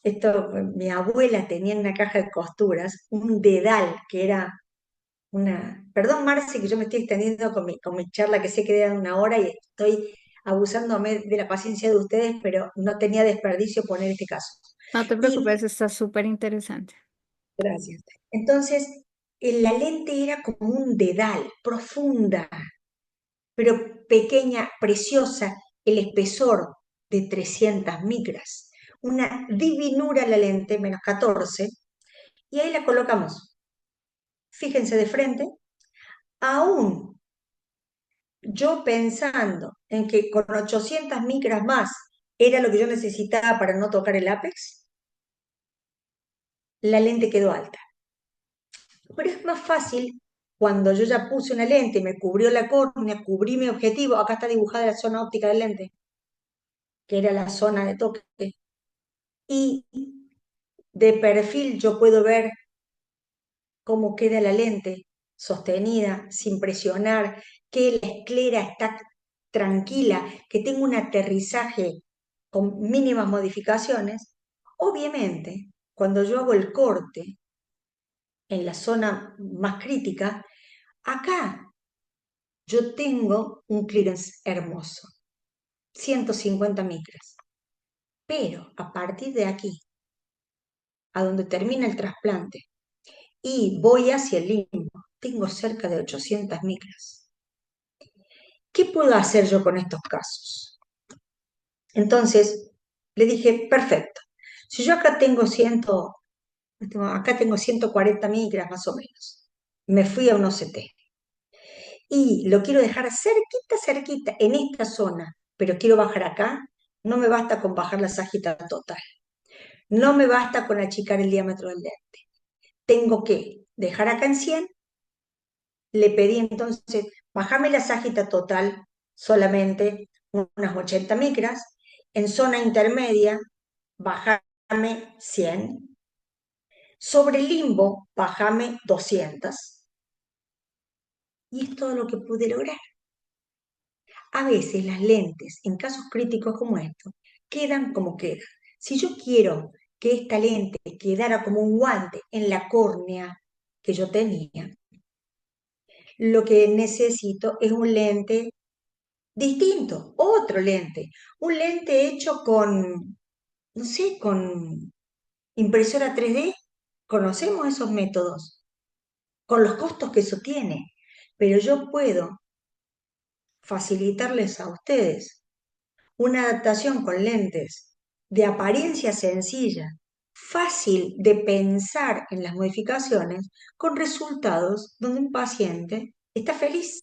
esto, mi abuela tenía en una caja de costuras un dedal que era una... Perdón, Marce, que yo me estoy extendiendo con mi charla, que sé que era 1 hora y estoy abusándome de la paciencia de ustedes, pero no tenía desperdicio poner este caso. No te Y preocupes, está súper interesante. gracias. Entonces, la lente era como un dedal, profunda, pero pequeña, preciosa, el espesor de 300 micras. Una divinura la lente, -14, y ahí la colocamos. Fíjense de frente, aún yo pensando en que con 800 micras más era lo que yo necesitaba para no tocar el ápex, la lente quedó alta. Pero es más fácil cuando yo ya puse una lente, me cubrió la córnea, cubrí mi objetivo, acá está dibujada la zona óptica del lente, que era la zona de toque, y de perfil yo puedo ver cómo queda la lente sostenida, sin presionar, que la esclera está tranquila, que tengo un aterrizaje con mínimas modificaciones. Obviamente, cuando yo hago el corte en la zona más crítica, Acá yo tengo un clearance hermoso, 150 micras, pero a partir de aquí, a donde termina el trasplante, y voy hacia el limbo, tengo cerca de 800 micras. ¿Qué puedo hacer yo con estos casos? Entonces, le dije, perfecto. Si yo acá tengo 140 micras más o menos, me fui a un OCT y lo quiero dejar cerquita, cerquita, en esta zona, pero quiero bajar acá, no me basta con bajar la sagita total, no me basta con achicar el diámetro del lente. Tengo que dejar acá en 100, le pedí entonces, bajame la sagita total solamente unas 80 micras, en zona intermedia, bajame 100, sobre el limbo, bajame 200, y es todo lo que pude lograr. A veces las lentes, en casos críticos como estos, quedan como quedan. Si yo quiero que esta lente quedara como un guante en la córnea que yo tenía, lo que necesito es un lente distinto, otro lente, un lente hecho con, no sé, con impresora 3D. Conocemos esos métodos, con los costos que eso tiene, pero yo puedo facilitarles a ustedes una adaptación con lentes de apariencia sencilla, fácil de pensar en las modificaciones, con resultados donde un paciente está feliz.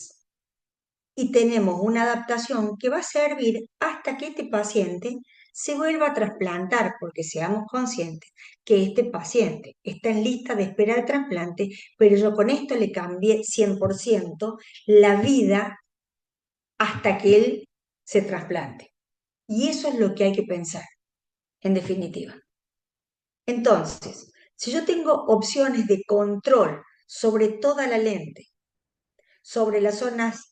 Y tenemos una adaptación que va a servir hasta que este paciente se vuelva a trasplantar, porque seamos conscientes que este paciente está en lista de espera de trasplante, pero yo con esto le cambié 100% la vida hasta que él se trasplante. Y eso es lo que hay que pensar, en definitiva. Entonces, si yo tengo opciones de control sobre toda la lente, sobre las zonas,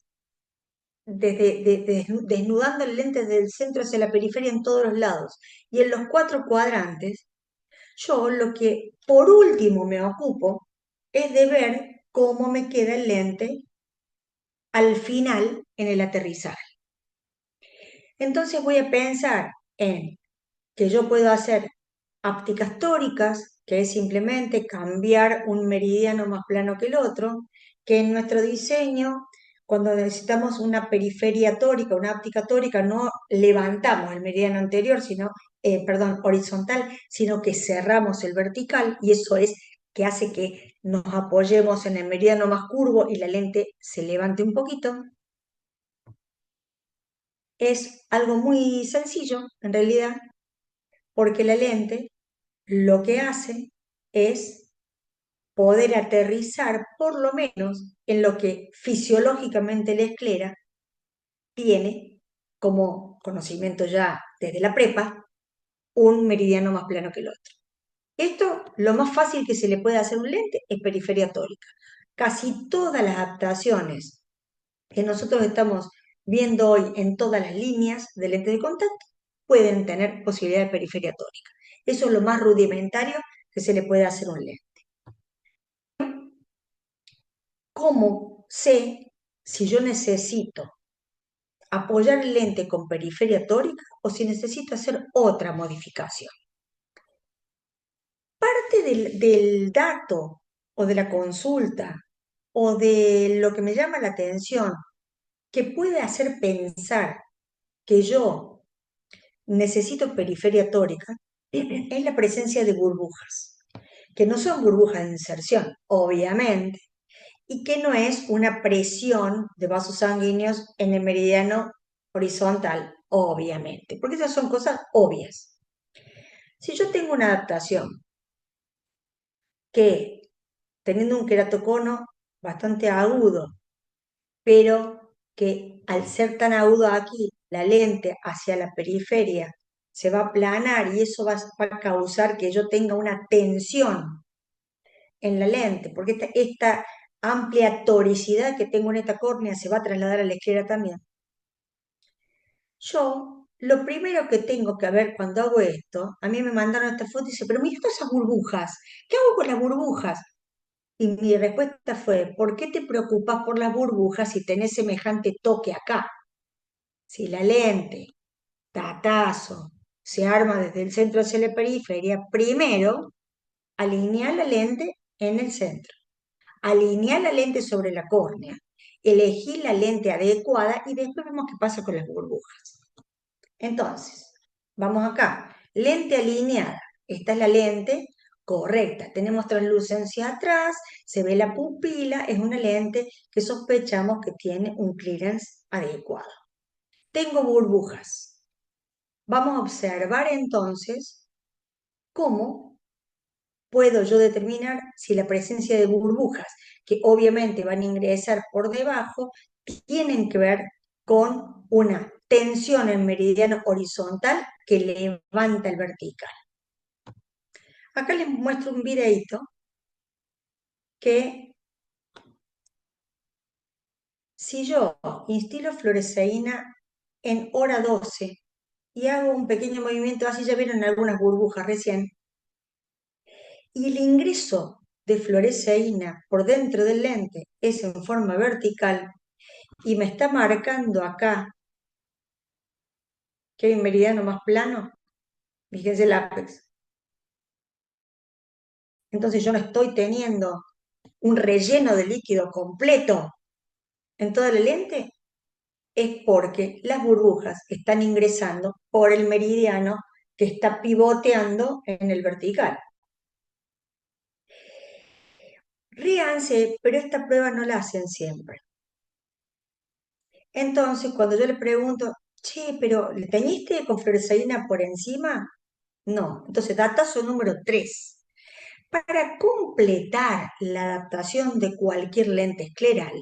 desnudando el lente desde el centro hacia la periferia en todos los lados y en los cuatro cuadrantes, yo lo que por último me ocupo es de ver cómo me queda el lente al final en el aterrizaje. Entonces voy a pensar en que yo puedo hacer ápticas tóricas, que es simplemente cambiar un meridiano más plano que el otro, que en nuestro diseño, cuando necesitamos una periferia tórica, una áptica tórica, no levantamos el meridiano anterior, sino, perdón, horizontal, sino que cerramos el vertical, y eso es que hace que nos apoyemos en el meridiano más curvo y la lente se levante un poquito. Es algo muy sencillo, en realidad, porque la lente lo que hace es poder aterrizar por lo menos en lo que fisiológicamente la esclera tiene como conocimiento ya desde la prepa, un meridiano más plano que el otro. Esto, lo más fácil que se le puede hacer a un lente es periferia tórica. Casi todas las adaptaciones que nosotros estamos viendo hoy en todas las líneas de lente de contacto pueden tener posibilidad de periferia tórica. Eso es lo más rudimentario que se le puede hacer a un lente. ¿Cómo sé si yo necesito apoyar el lente con periferia tórica o si necesito hacer otra modificación? Parte del dato o de la consulta o de lo que me llama la atención que puede hacer pensar que yo necesito periferia tórica es la presencia de burbujas, que no son burbujas de inserción, obviamente, y que no es una presión de vasos sanguíneos en el meridiano horizontal, obviamente, porque esas son cosas obvias. Si yo tengo una adaptación que, teniendo un queratocono bastante agudo, pero que al ser tan agudo aquí, la lente hacia la periferia se va a aplanar y eso va a causar que yo tenga una tensión en la lente, porque esta amplia toricidad que tengo en esta córnea se va a trasladar a la esclera también. Yo, lo primero que tengo que ver cuando hago esto, a mí me mandaron esta foto y dice, pero mira todas esas burbujas, ¿qué hago con las burbujas? Y mi respuesta fue, ¿por qué te preocupas por las burbujas si tenés semejante toque acá? Si la lente, tatazo, se arma desde el centro hacia la periferia, primero alinea la lente en el centro, alinea la lente sobre la córnea, elegí la lente adecuada y después vemos qué pasa con las burbujas. Entonces, vamos acá, lente alineada. Esta es la lente correcta. Tenemos translucencia atrás, se ve la pupila, es una lente que sospechamos que tiene un clearance adecuado. Tengo burbujas. Vamos a observar entonces cómo puedo yo determinar si la presencia de burbujas, que obviamente van a ingresar por debajo, tienen que ver con una tensión en meridiano horizontal que levanta el vertical. Acá les muestro un videito que si yo instilo fluoresceína en hora 12 y hago un pequeño movimiento, así ya vieron algunas burbujas recién, y el ingreso de fluoresceína por dentro del lente es en forma vertical y me está marcando acá que hay un meridiano más plano, fíjense el ápex. Entonces yo no estoy teniendo un relleno de líquido completo en toda la lente, es porque las burbujas están ingresando por el meridiano que está pivoteando en el vertical. Ríanse, pero esta prueba no la hacen siempre. Entonces, cuando yo le pregunto, che, pero ¿le teñiste con fluoresceína por encima? No. Entonces, datazo número 3. Para completar la adaptación de cualquier lente escleral,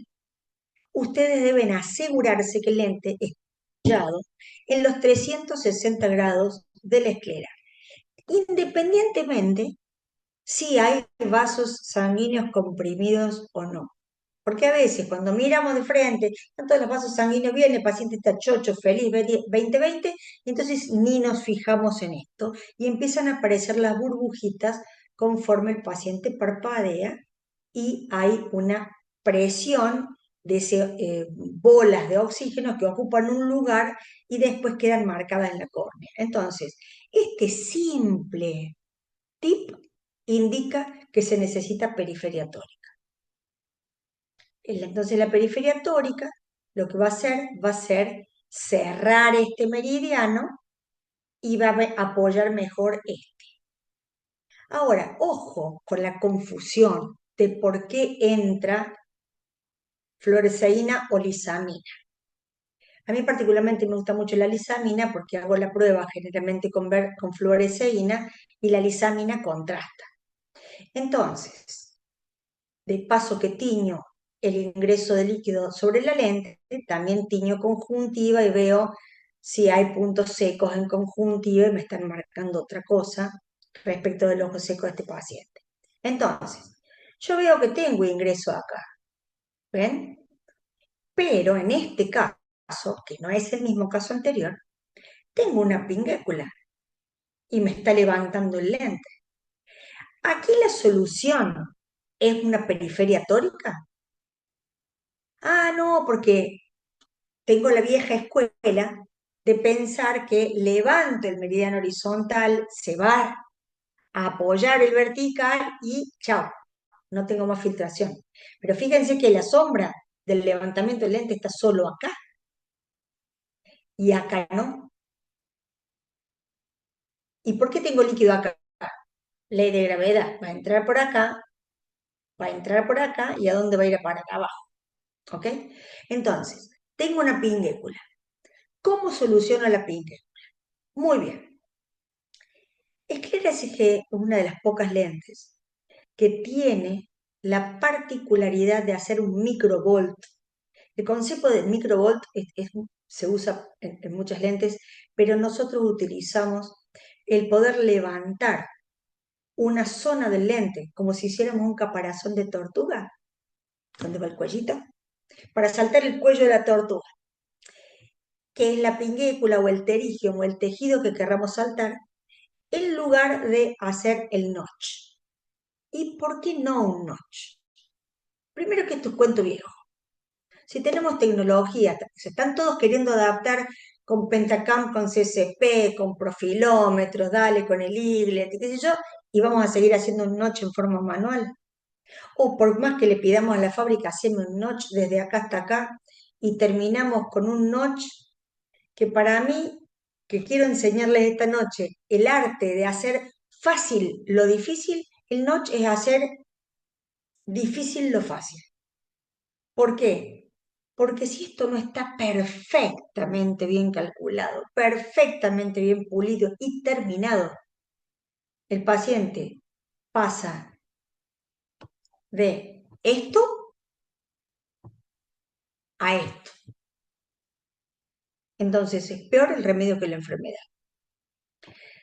ustedes deben asegurarse que el lente esté apoyado en los 360 grados de la esclera, independientemente si hay vasos sanguíneos comprimidos o no. Porque a veces cuando miramos de frente, están todos los vasos sanguíneos bien, el paciente está chocho, feliz, 20-20, y entonces ni nos fijamos en esto y empiezan a aparecer las burbujitas conforme el paciente parpadea y hay una presión de bolas de oxígeno que ocupan un lugar y después quedan marcadas en la córnea. Entonces, este simple tip indica que se necesita periferia tórica. Entonces la periferia tórica lo que va a ser cerrar este meridiano y va a apoyar mejor este. Ahora, ojo con la confusión de por qué entra fluoresceína o lisamina. A mí particularmente me gusta mucho la lisamina porque hago la prueba generalmente con fluoresceína y la lisamina contrasta. Entonces, de paso que tiño el ingreso de líquido sobre la lente, también tiño conjuntiva y veo si hay puntos secos en conjuntiva y me están marcando otra cosa respecto del ojo seco de este paciente. Entonces, yo veo que tengo ingreso acá, ¿ven? Pero en este caso, que no es el mismo caso anterior, tengo una pingécula y me está levantando el lente. Aquí la solución es una periferia tórica. Ah, no, porque tengo la vieja escuela de pensar que levanto el meridiano horizontal, se va a apoyar el vertical y chao, no tengo más filtración. Pero fíjense que la sombra del levantamiento del lente está solo acá y acá no. ¿Y por qué tengo líquido acá? Ley de gravedad, va a entrar por acá, va a entrar por acá y ¿a dónde va a ir a parar? Abajo. ¿Ok? Entonces, tengo una pingécula. ¿Cómo soluciono la pingécula? Muy bien. Esclera SG es una de las pocas lentes que tiene la particularidad de hacer un microvolt. El concepto de microvolt se usa en muchas lentes, pero nosotros utilizamos el poder levantar una zona del lente, como si hiciéramos un caparazón de tortuga, donde va el cuellito, para saltar el cuello de la tortuga, que es la pingécula o el terigium o el tejido que querramos saltar, en lugar de hacer el notch. ¿Y por qué no un notch? Primero que esto es cuento viejo. Si tenemos tecnología, se están todos queriendo adaptar con Pentacam, con CCP, con profilómetros, dale, con el IGLET, qué sé yo, y vamos a seguir haciendo un notch en forma manual. O por más que le pidamos a la fábrica, hacemos un notch desde acá hasta acá, y terminamos con un notch que para mí, que quiero enseñarles esta noche, el arte de hacer fácil lo difícil, el notch es hacer difícil lo fácil. ¿Por qué? Porque si esto no está perfectamente bien calculado, perfectamente bien pulido y terminado, el paciente pasa de esto a esto. Entonces es peor el remedio que la enfermedad.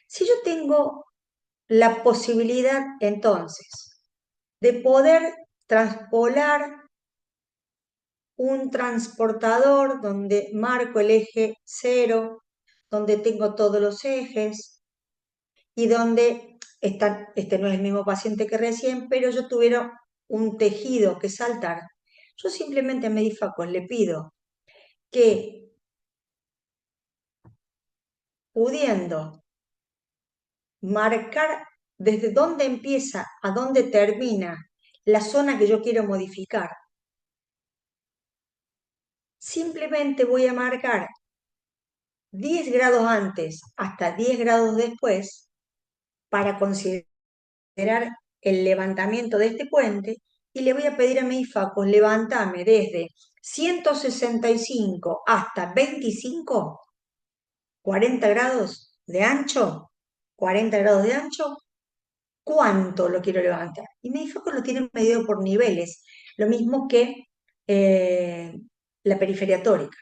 Si yo tengo la posibilidad entonces de poder transpolar un transportador donde marco el eje cero, donde tengo todos los ejes, y donde este no es el mismo paciente que recién, pero yo tuviera un tejido que saltar. Yo simplemente a Medifacos le pido que, pudiendo marcar desde dónde empieza a dónde termina la zona que yo quiero modificar, simplemente voy a marcar 10 grados antes hasta 10 grados después para considerar el levantamiento de este puente, y le voy a pedir a mis facos levantarme desde 165 hasta 25, 40 grados de ancho, 40 grados de ancho, ¿cuánto lo quiero levantar? Y mis facos lo tienen medido por niveles, lo mismo que eh, la periferia tórica,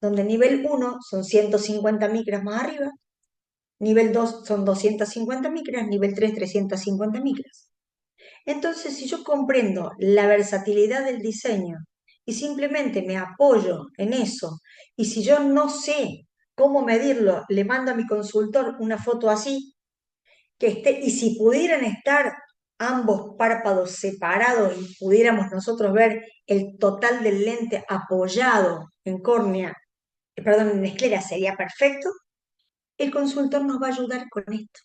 donde nivel 1 son 150 micras más arriba, nivel 2 son 250 micras, nivel 3 350 micras. Entonces, si yo comprendo la versatilidad del diseño y simplemente me apoyo en eso, y si yo no sé cómo medirlo, le mando a mi consultor una foto así, que esté, y si pudieran estar ambos párpados separados y pudiéramos nosotros ver el total del lente apoyado en córnea, perdón, en esclera, sería perfecto, el consultor nos va a ayudar con esto.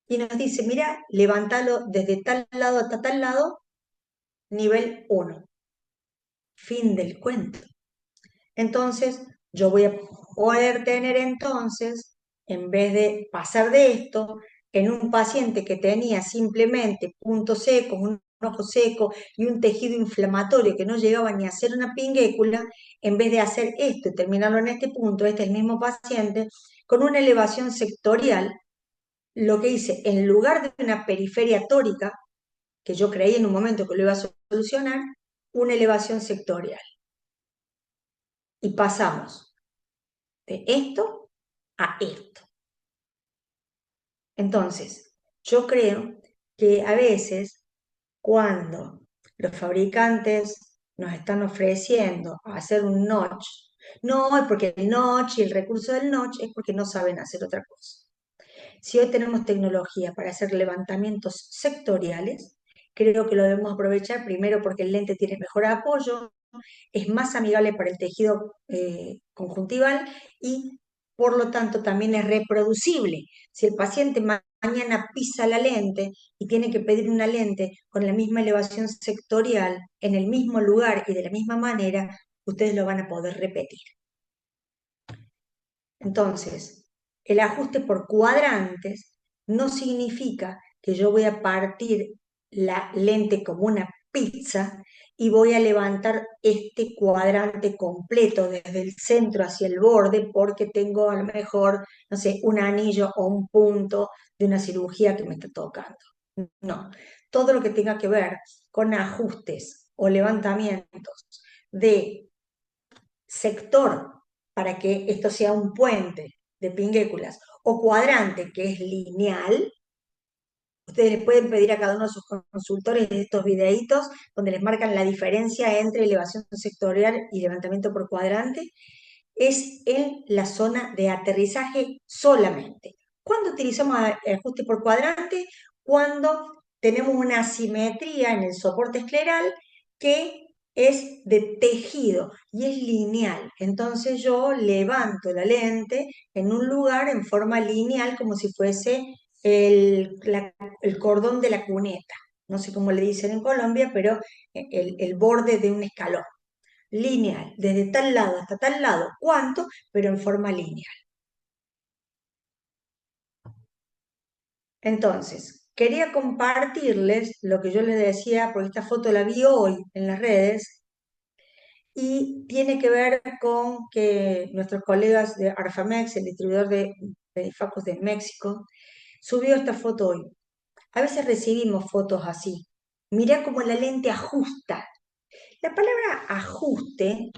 Y nos dice, mira, levántalo desde tal lado hasta tal lado, nivel 1. Fin del cuento. Entonces, yo voy a poder tener entonces, en vez de pasar de esto, en un paciente que tenía simplemente puntos secos, un ojo seco y un tejido inflamatorio que no llegaba ni a hacer una pinguécula, en vez de hacer esto y terminarlo en este punto, este es el mismo paciente, con una elevación sectorial, lo que hice, en lugar de una periferia tórica, que yo creí en un momento que lo iba a solucionar, una elevación sectorial. Y pasamos de esto a esto. Entonces, yo creo que a veces cuando los fabricantes nos están ofreciendo hacer un notch, no es porque el notch y el recurso del notch es porque no saben hacer otra cosa. Si hoy tenemos tecnología para hacer levantamientos sectoriales, creo que lo debemos aprovechar primero porque el lente tiene mejor apoyo, es más amigable para el tejido conjuntival y por lo tanto también es reproducible. Si el paciente mañana pisa la lente y tiene que pedir una lente con la misma elevación sectorial en el mismo lugar y de la misma manera, ustedes lo van a poder repetir. Entonces, el ajuste por cuadrantes no significa que yo voy a partir la lente como una pizza y voy a levantar este cuadrante completo desde el centro hacia el borde porque tengo a lo mejor, no sé, un anillo o un punto de una cirugía que me está tocando. No, todo lo que tenga que ver con ajustes o levantamientos de sector para que esto sea un puente de pinguéculas o cuadrante que es lineal, ustedes les pueden pedir a cada uno de sus consultores estos videitos donde les marcan la diferencia entre elevación sectorial y levantamiento por cuadrante, es en la zona de aterrizaje solamente. ¿Cuándo utilizamos ajuste por cuadrante? Cuando tenemos una asimetría en el soporte escleral que es de tejido y es lineal. Entonces yo levanto la lente en un lugar en forma lineal como si fuese el cordón de la cuneta. No sé cómo le dicen en Colombia, pero el borde de un escalón. Lineal, desde tal lado hasta tal lado, ¿cuánto? Pero en forma lineal. Entonces, quería compartirles lo que yo les decía, porque esta foto la vi hoy en las redes, y tiene que ver con que nuestros colegas de Arfamex, el distribuidor de Facos de México, subió esta foto hoy. A veces recibimos fotos así. Mirá cómo la lente ajusta. La palabra ajuste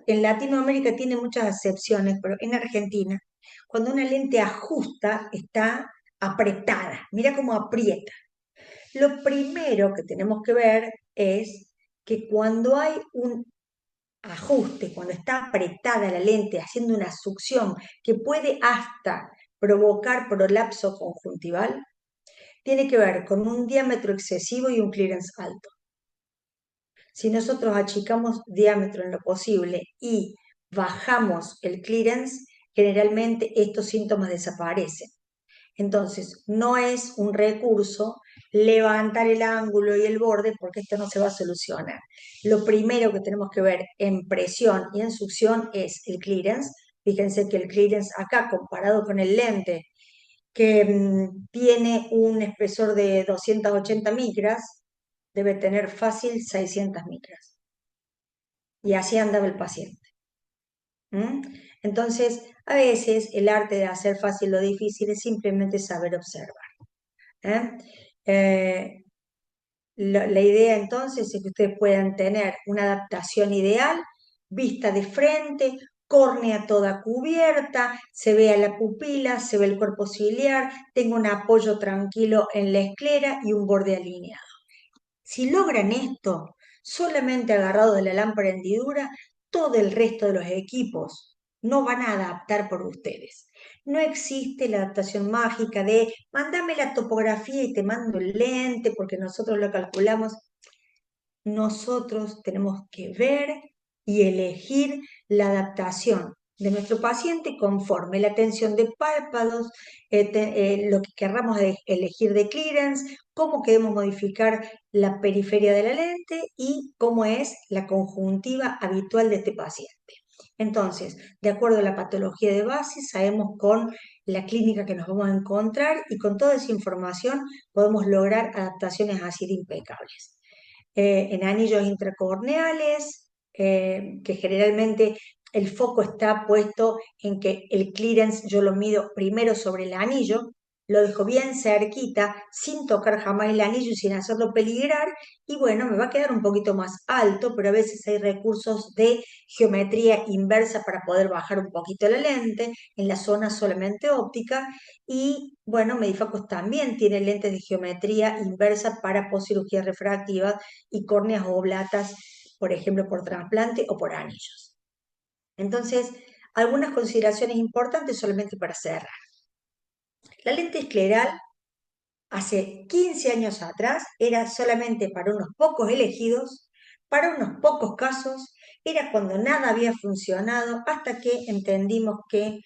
en Latinoamérica tiene muchas acepciones, pero en Argentina, cuando una lente ajusta, está apretada. Mira cómo aprieta. Lo primero que tenemos que ver es que cuando hay un ajuste, cuando está apretada la lente haciendo una succión que puede hasta provocar prolapso conjuntival, tiene que ver con un diámetro excesivo y un clearance alto. Si nosotros achicamos diámetro en lo posible y bajamos el clearance, generalmente estos síntomas desaparecen. Entonces, no es un recurso levantar el ángulo y el borde porque esto no se va a solucionar. Lo primero que tenemos que ver en presión y en succión es el clearance. Fíjense que el clearance acá comparado con el lente que tiene un espesor de 280 micras, debe tener fácil 600 micras. Y así andaba el paciente. ¿Mm? Entonces, a veces el arte de hacer fácil lo difícil es simplemente saber observar. ¿Eh? Eh, la idea entonces es que ustedes puedan tener una adaptación ideal, vista de frente, córnea toda cubierta, se vea la pupila, se ve el cuerpo ciliar, tenga un apoyo tranquilo en la esclera y un borde alineado. Si logran esto, solamente agarrado de la lámpara hendidura, todo el resto de los equipos no van a adaptar por ustedes. No existe la adaptación mágica de mándame la topografía y te mando el lente porque nosotros lo calculamos. Nosotros tenemos que ver y elegir la adaptación de nuestro paciente conforme la tensión de párpados, lo que querramos elegir de clearance, cómo queremos modificar la periferia de la lente y cómo es la conjuntiva habitual de este paciente. Entonces, de acuerdo a la patología de base, sabemos con la clínica que nos vamos a encontrar y con toda esa información podemos lograr adaptaciones así de impecables. En anillos intracorneales, que generalmente el foco está puesto en que el clearance yo lo mido primero sobre el anillo, lo dejo bien cerquita, sin tocar jamás el anillo y sin hacerlo peligrar, y bueno, me va a quedar un poquito más alto, pero a veces hay recursos de geometría inversa para poder bajar un poquito la lente, en la zona solamente óptica, y bueno, Medifocus también tiene lentes de geometría inversa para poscirugía refractiva y córneas oblatas, por ejemplo, por trasplante o por anillos. Entonces, algunas consideraciones importantes solamente para cerrar. La lente escleral hace 15 años atrás era solamente para unos pocos elegidos, para unos pocos casos, era cuando nada había funcionado hasta que entendimos que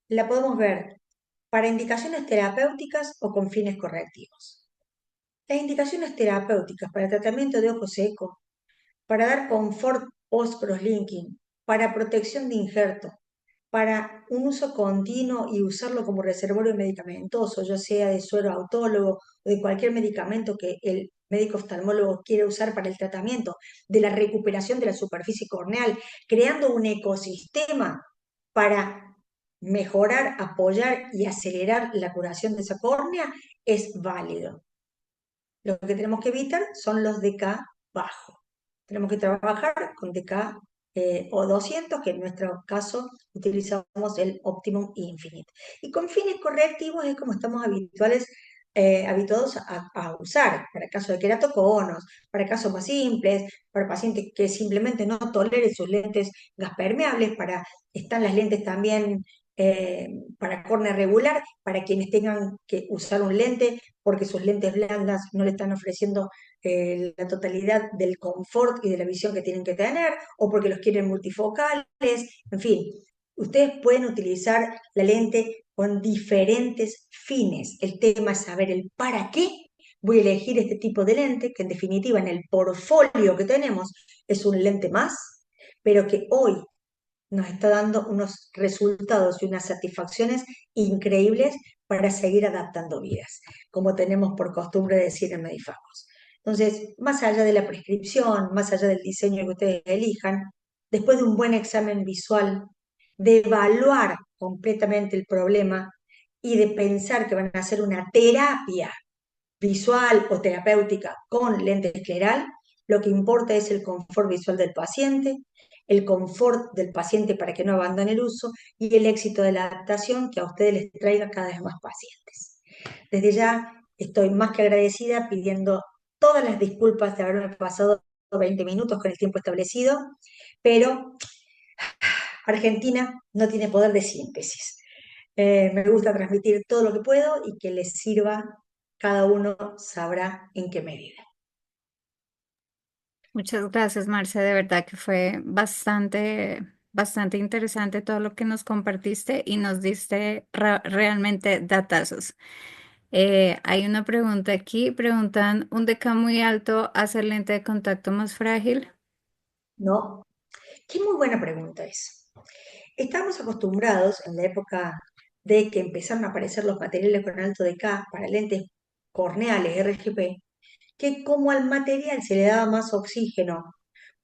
la podemos ver para indicaciones terapéuticas o con fines correctivos. Las indicaciones terapéuticas para tratamiento de ojo seco, para dar confort post-crosslinking, para protección de injerto, para un uso continuo y usarlo como reservorio medicamentoso, ya sea de suero autólogo o de cualquier medicamento que el médico oftalmólogo quiere usar para el tratamiento de la recuperación de la superficie corneal, creando un ecosistema para mejorar, apoyar y acelerar la curación de esa córnea, es válido. Lo que tenemos que evitar son los DK bajos. Tenemos que trabajar con DK o 200, que en nuestro caso utilizamos el Optimum Infinite. Y con fines correctivos es como estamos habituados a usar, para casos de queratoconos, para casos más simples, para pacientes que simplemente no toleren sus lentes gas permeables, están las lentes también para córnea regular, para quienes tengan que usar un lente porque sus lentes blandas no le están ofreciendo la totalidad del confort y de la visión que tienen que tener, o porque los quieren multifocales, en fin, ustedes pueden utilizar la lente con diferentes fines. El tema es saber el para qué voy a elegir este tipo de lente, que en definitiva en el portfolio que tenemos es un lente más, pero que hoy nos está dando unos resultados y unas satisfacciones increíbles para seguir adaptando vidas, como tenemos por costumbre decir en Medifacos. Entonces, más allá de la prescripción, más allá del diseño que ustedes elijan, después de un buen examen visual, de evaluar completamente el problema y de pensar que van a hacer una terapia visual o terapéutica con lente escleral, lo que importa es el confort visual del paciente, el confort del paciente para que no abandone el uso y el éxito de la adaptación que a ustedes les traiga cada vez más pacientes. Desde ya estoy más que agradecida pidiendo todas las disculpas de haberme pasado 20 minutos con el tiempo establecido, pero Argentina no tiene poder de síntesis. Me gusta transmitir todo lo que puedo y que les sirva, cada uno sabrá en qué medida. Muchas gracias, Marce. De verdad que fue bastante interesante todo lo que nos compartiste y nos diste realmente datazos. Hay una pregunta aquí, preguntan, ¿un DK muy alto hace el lente de contacto más frágil? ¿No? Qué muy buena pregunta es. Estamos acostumbrados en la época de que empezaron a aparecer los materiales con alto K para lentes corneales RGB, que como al material se le daba más oxígeno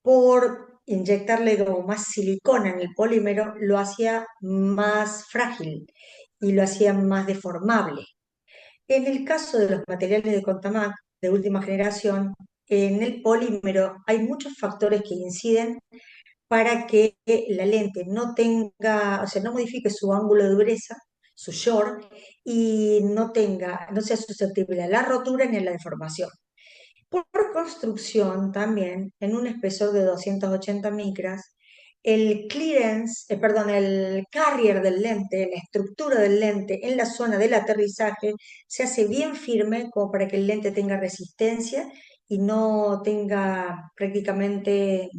por inyectarle como más silicona en el polímero, lo hacía más frágil y lo hacía más deformable. En el caso de los materiales de Contamac de última generación, en el polímero hay muchos factores que inciden para que la lente no tenga, o sea, no modifique su ángulo de dureza, su short, y no sea susceptible a la rotura ni a la deformación. Por construcción también, en un espesor de 280 micras, el clearance, perdón, el carrier del lente, la estructura del lente en la zona del aterrizaje se hace bien firme como para que el lente tenga resistencia y no tenga prácticamente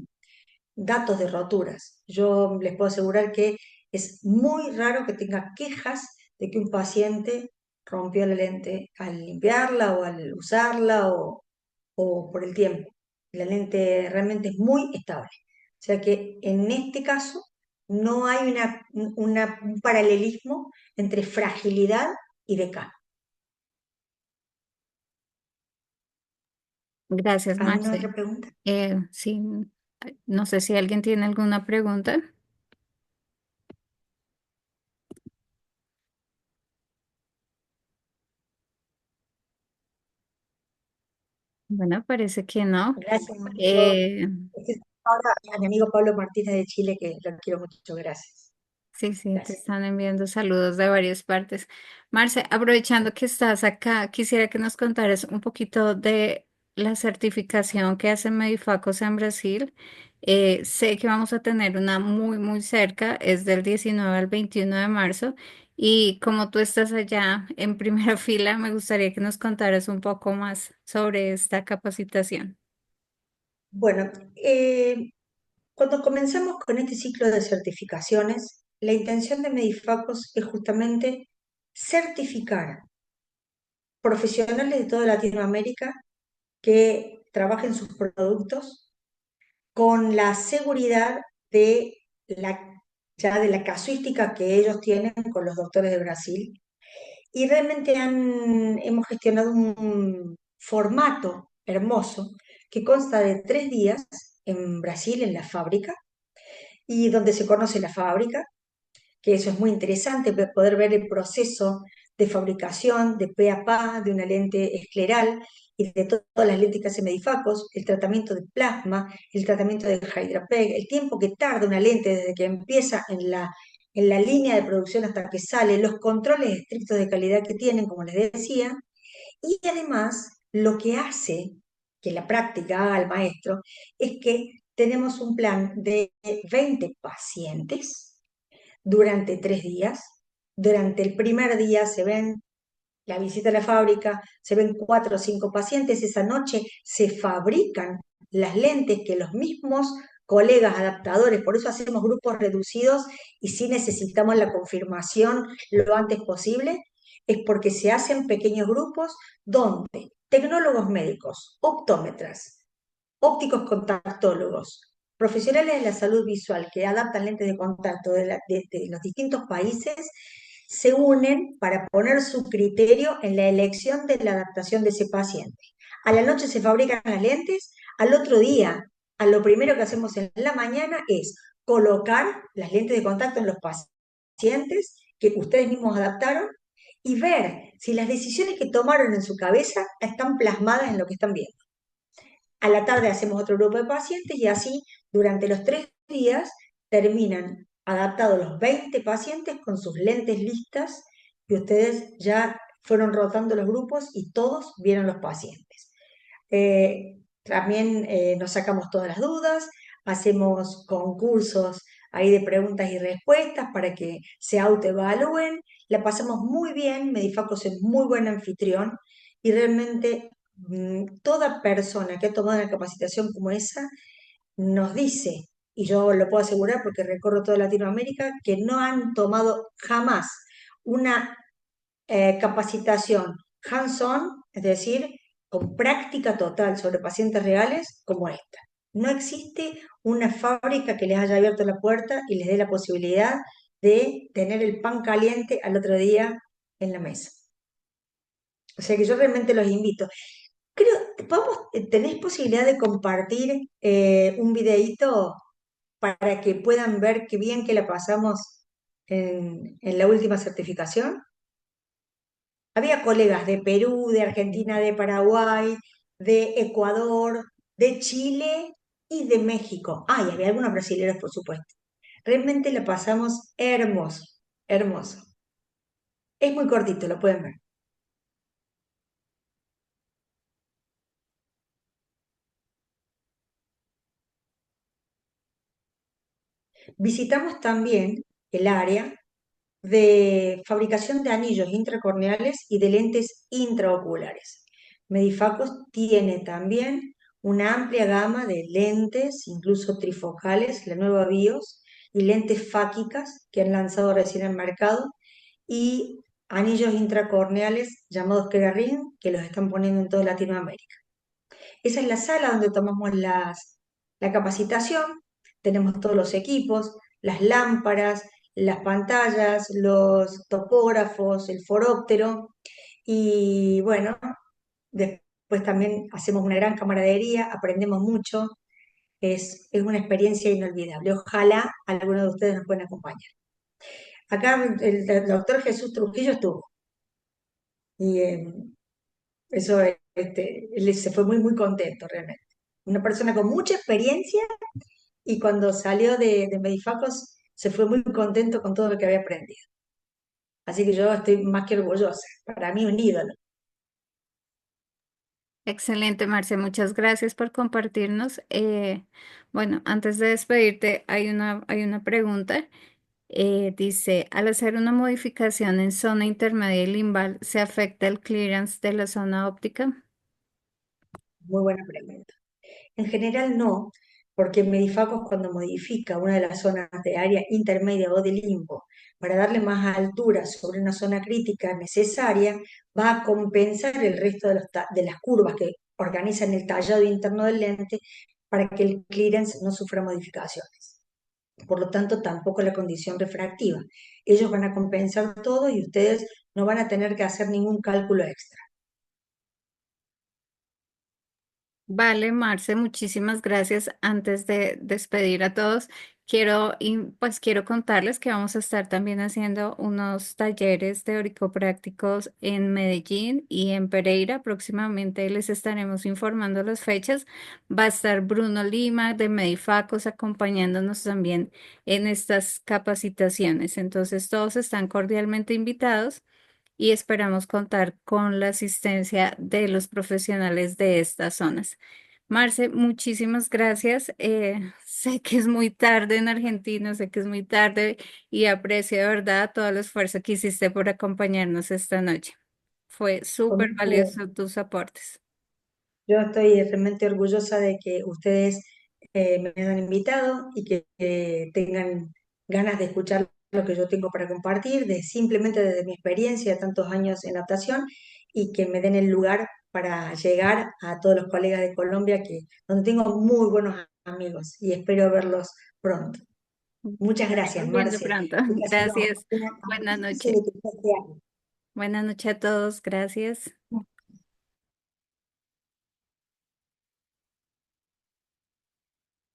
datos de roturas. Yo les puedo asegurar que es muy raro que tenga quejas de que un paciente rompió la lente al limpiarla o al usarla o por el tiempo. La lente realmente es muy estable. O sea que en este caso no hay un paralelismo entre fragilidad y decay. Gracias, ¿Alguna Marce. otra pregunta? Sí, no sé si alguien tiene alguna pregunta. Bueno, parece que no. Gracias. Eh, Ahora a mi amigo Pablo Martínez de Chile, que lo quiero mucho. Gracias. Sí, sí, te Gracias. están enviando saludos de varias partes. Marce, aprovechando que estás acá, quisiera que nos contaras un poquito de la certificación que hace Medifacos en Brasil. Sé que vamos a tener una muy cerca, es del 19 al 21 de marzo. Y como tú estás allá en primera fila, me gustaría que nos contaras un poco más sobre esta capacitación. Bueno, cuando comenzamos con este ciclo de certificaciones, la intención de Medifacos es justamente certificar profesionales de toda Latinoamérica que trabajen sus productos con la seguridad de ya de la casuística que ellos tienen con los doctores de Brasil. Y realmente hemos gestionado un formato hermoso que consta de 3 días en Brasil, en la fábrica, y donde se conoce la fábrica, que eso es muy interesante, poder ver el proceso de fabricación de pe a pa de una lente escleral y de todas las lentes que hace Medifacos, el tratamiento de plasma, el tratamiento de Hydrapeg, el tiempo que tarda una lente desde que empieza en la línea de producción hasta que sale, los controles estrictos de calidad que tienen, como les decía, y además lo que hace que la práctica haga al maestro es que tenemos un plan de 20 pacientes durante 3 días. Durante el primer día se ven la visita a la fábrica, se ven 4 o 5 pacientes, esa noche se fabrican las lentes que los mismos colegas adaptadores, por eso hacemos grupos reducidos y si necesitamos la confirmación lo antes posible, es porque se hacen pequeños grupos donde tecnólogos médicos, optómetras, ópticos contactólogos, profesionales de la salud visual que adaptan lentes de contacto de los distintos países, se unen para poner su criterio en la elección de la adaptación de ese paciente. A la noche se fabrican las lentes, al otro día, a lo primero que hacemos en la mañana es colocar las lentes de contacto en los pacientes que ustedes mismos adaptaron y ver si las decisiones que tomaron en su cabeza están plasmadas en lo que están viendo. A la tarde hacemos otro grupo de pacientes y así durante los 3 días terminan adaptados los 20 pacientes con sus lentes listas y ustedes ya fueron rotando los grupos y todos vieron los pacientes. También nos sacamos todas las dudas, hacemos concursos ahí de preguntas y respuestas para que se autoevalúen, la pasamos muy bien, Medifacos es muy buen anfitrión y realmente toda persona que ha tomado una capacitación como esa nos dice, y yo lo puedo asegurar porque recorro toda Latinoamérica, que no han tomado jamás una capacitación hands-on, es decir, con práctica total sobre pacientes reales como esta. No existe una fábrica que les haya abierto la puerta y les dé la posibilidad de tener el pan caliente al otro día en la mesa. O sea que yo realmente los invito. Creo, ¿tenés posibilidad de compartir un videíto para que puedan ver qué bien que la pasamos en la última certificación? Había colegas de Perú, de Argentina, de Paraguay, de Ecuador, de Chile y de México. Ah, y había algunos brasileños, por supuesto. Realmente la pasamos hermoso, hermoso. Es muy cortito, lo pueden ver. Visitamos también el área de fabricación de anillos intracorneales y de lentes intraoculares. Medifacos tiene también una amplia gama de lentes, incluso trifocales, la nueva BIOS, y lentes fáquicas que han lanzado recién al mercado, y anillos intracorneales llamados Kerarin, que los están poniendo en toda Latinoamérica. Esa es la sala donde tomamos la capacitación, tenemos todos los equipos, las lámparas, las pantallas, los topógrafos, el foróptero y bueno, después también hacemos una gran camaradería, aprendemos mucho, es una experiencia inolvidable. Ojalá alguno de ustedes nos puedan acompañar. Acá el doctor Jesús Trujillo estuvo y eso, él se fue muy, muy contento realmente. Una persona con mucha experiencia y cuando salió de Medifacos se fue muy contento con todo lo que había aprendido. Así que yo estoy más que orgullosa. Para mí un ídolo. Excelente, Marce, muchas gracias por compartirnos. Bueno, antes de despedirte, hay una pregunta. Dice, al hacer una modificación en zona intermedia y limbal, ¿se afecta el clearance de la zona óptica? Muy buena pregunta. En general no, porque Medifacos cuando modifica una de las zonas de área intermedia o de limbo para darle más altura sobre una zona crítica necesaria, va a compensar el resto de las curvas que organizan el tallado interno del lente para que el clearance no sufra modificaciones. Por lo tanto, tampoco la condición refractiva. Ellos van a compensar todo y ustedes no van a tener que hacer ningún cálculo extra. Vale, Marce, muchísimas gracias. Antes de despedir a todos, quiero contarles que vamos a estar también haciendo unos talleres teórico-prácticos en Medellín y en Pereira. Próximamente les estaremos informando las fechas. Va a estar Bruno Lima de Medifacos acompañándonos también en estas capacitaciones. Entonces, todos están cordialmente invitados y esperamos contar con la asistencia de los profesionales de estas zonas. Marce, muchísimas gracias. Sé que es muy tarde en Argentina, sé que es muy tarde y aprecio de verdad todo el esfuerzo que hiciste por acompañarnos esta noche. Fue Con súper mucho valioso tus aportes. Yo estoy realmente orgullosa de que ustedes me hayan invitado y que tengan ganas de escuchar lo que yo tengo para compartir, de simplemente desde mi experiencia, tantos años en natación, y que me den el lugar para llegar a todos los colegas de Colombia, donde tengo muy buenos amigos y espero verlos pronto. Muchas gracias, Bien de Marce. pronto. Que ha sido Gracias. una Buenas artífice de noches. que sea. Buenas noches a todos. Gracias.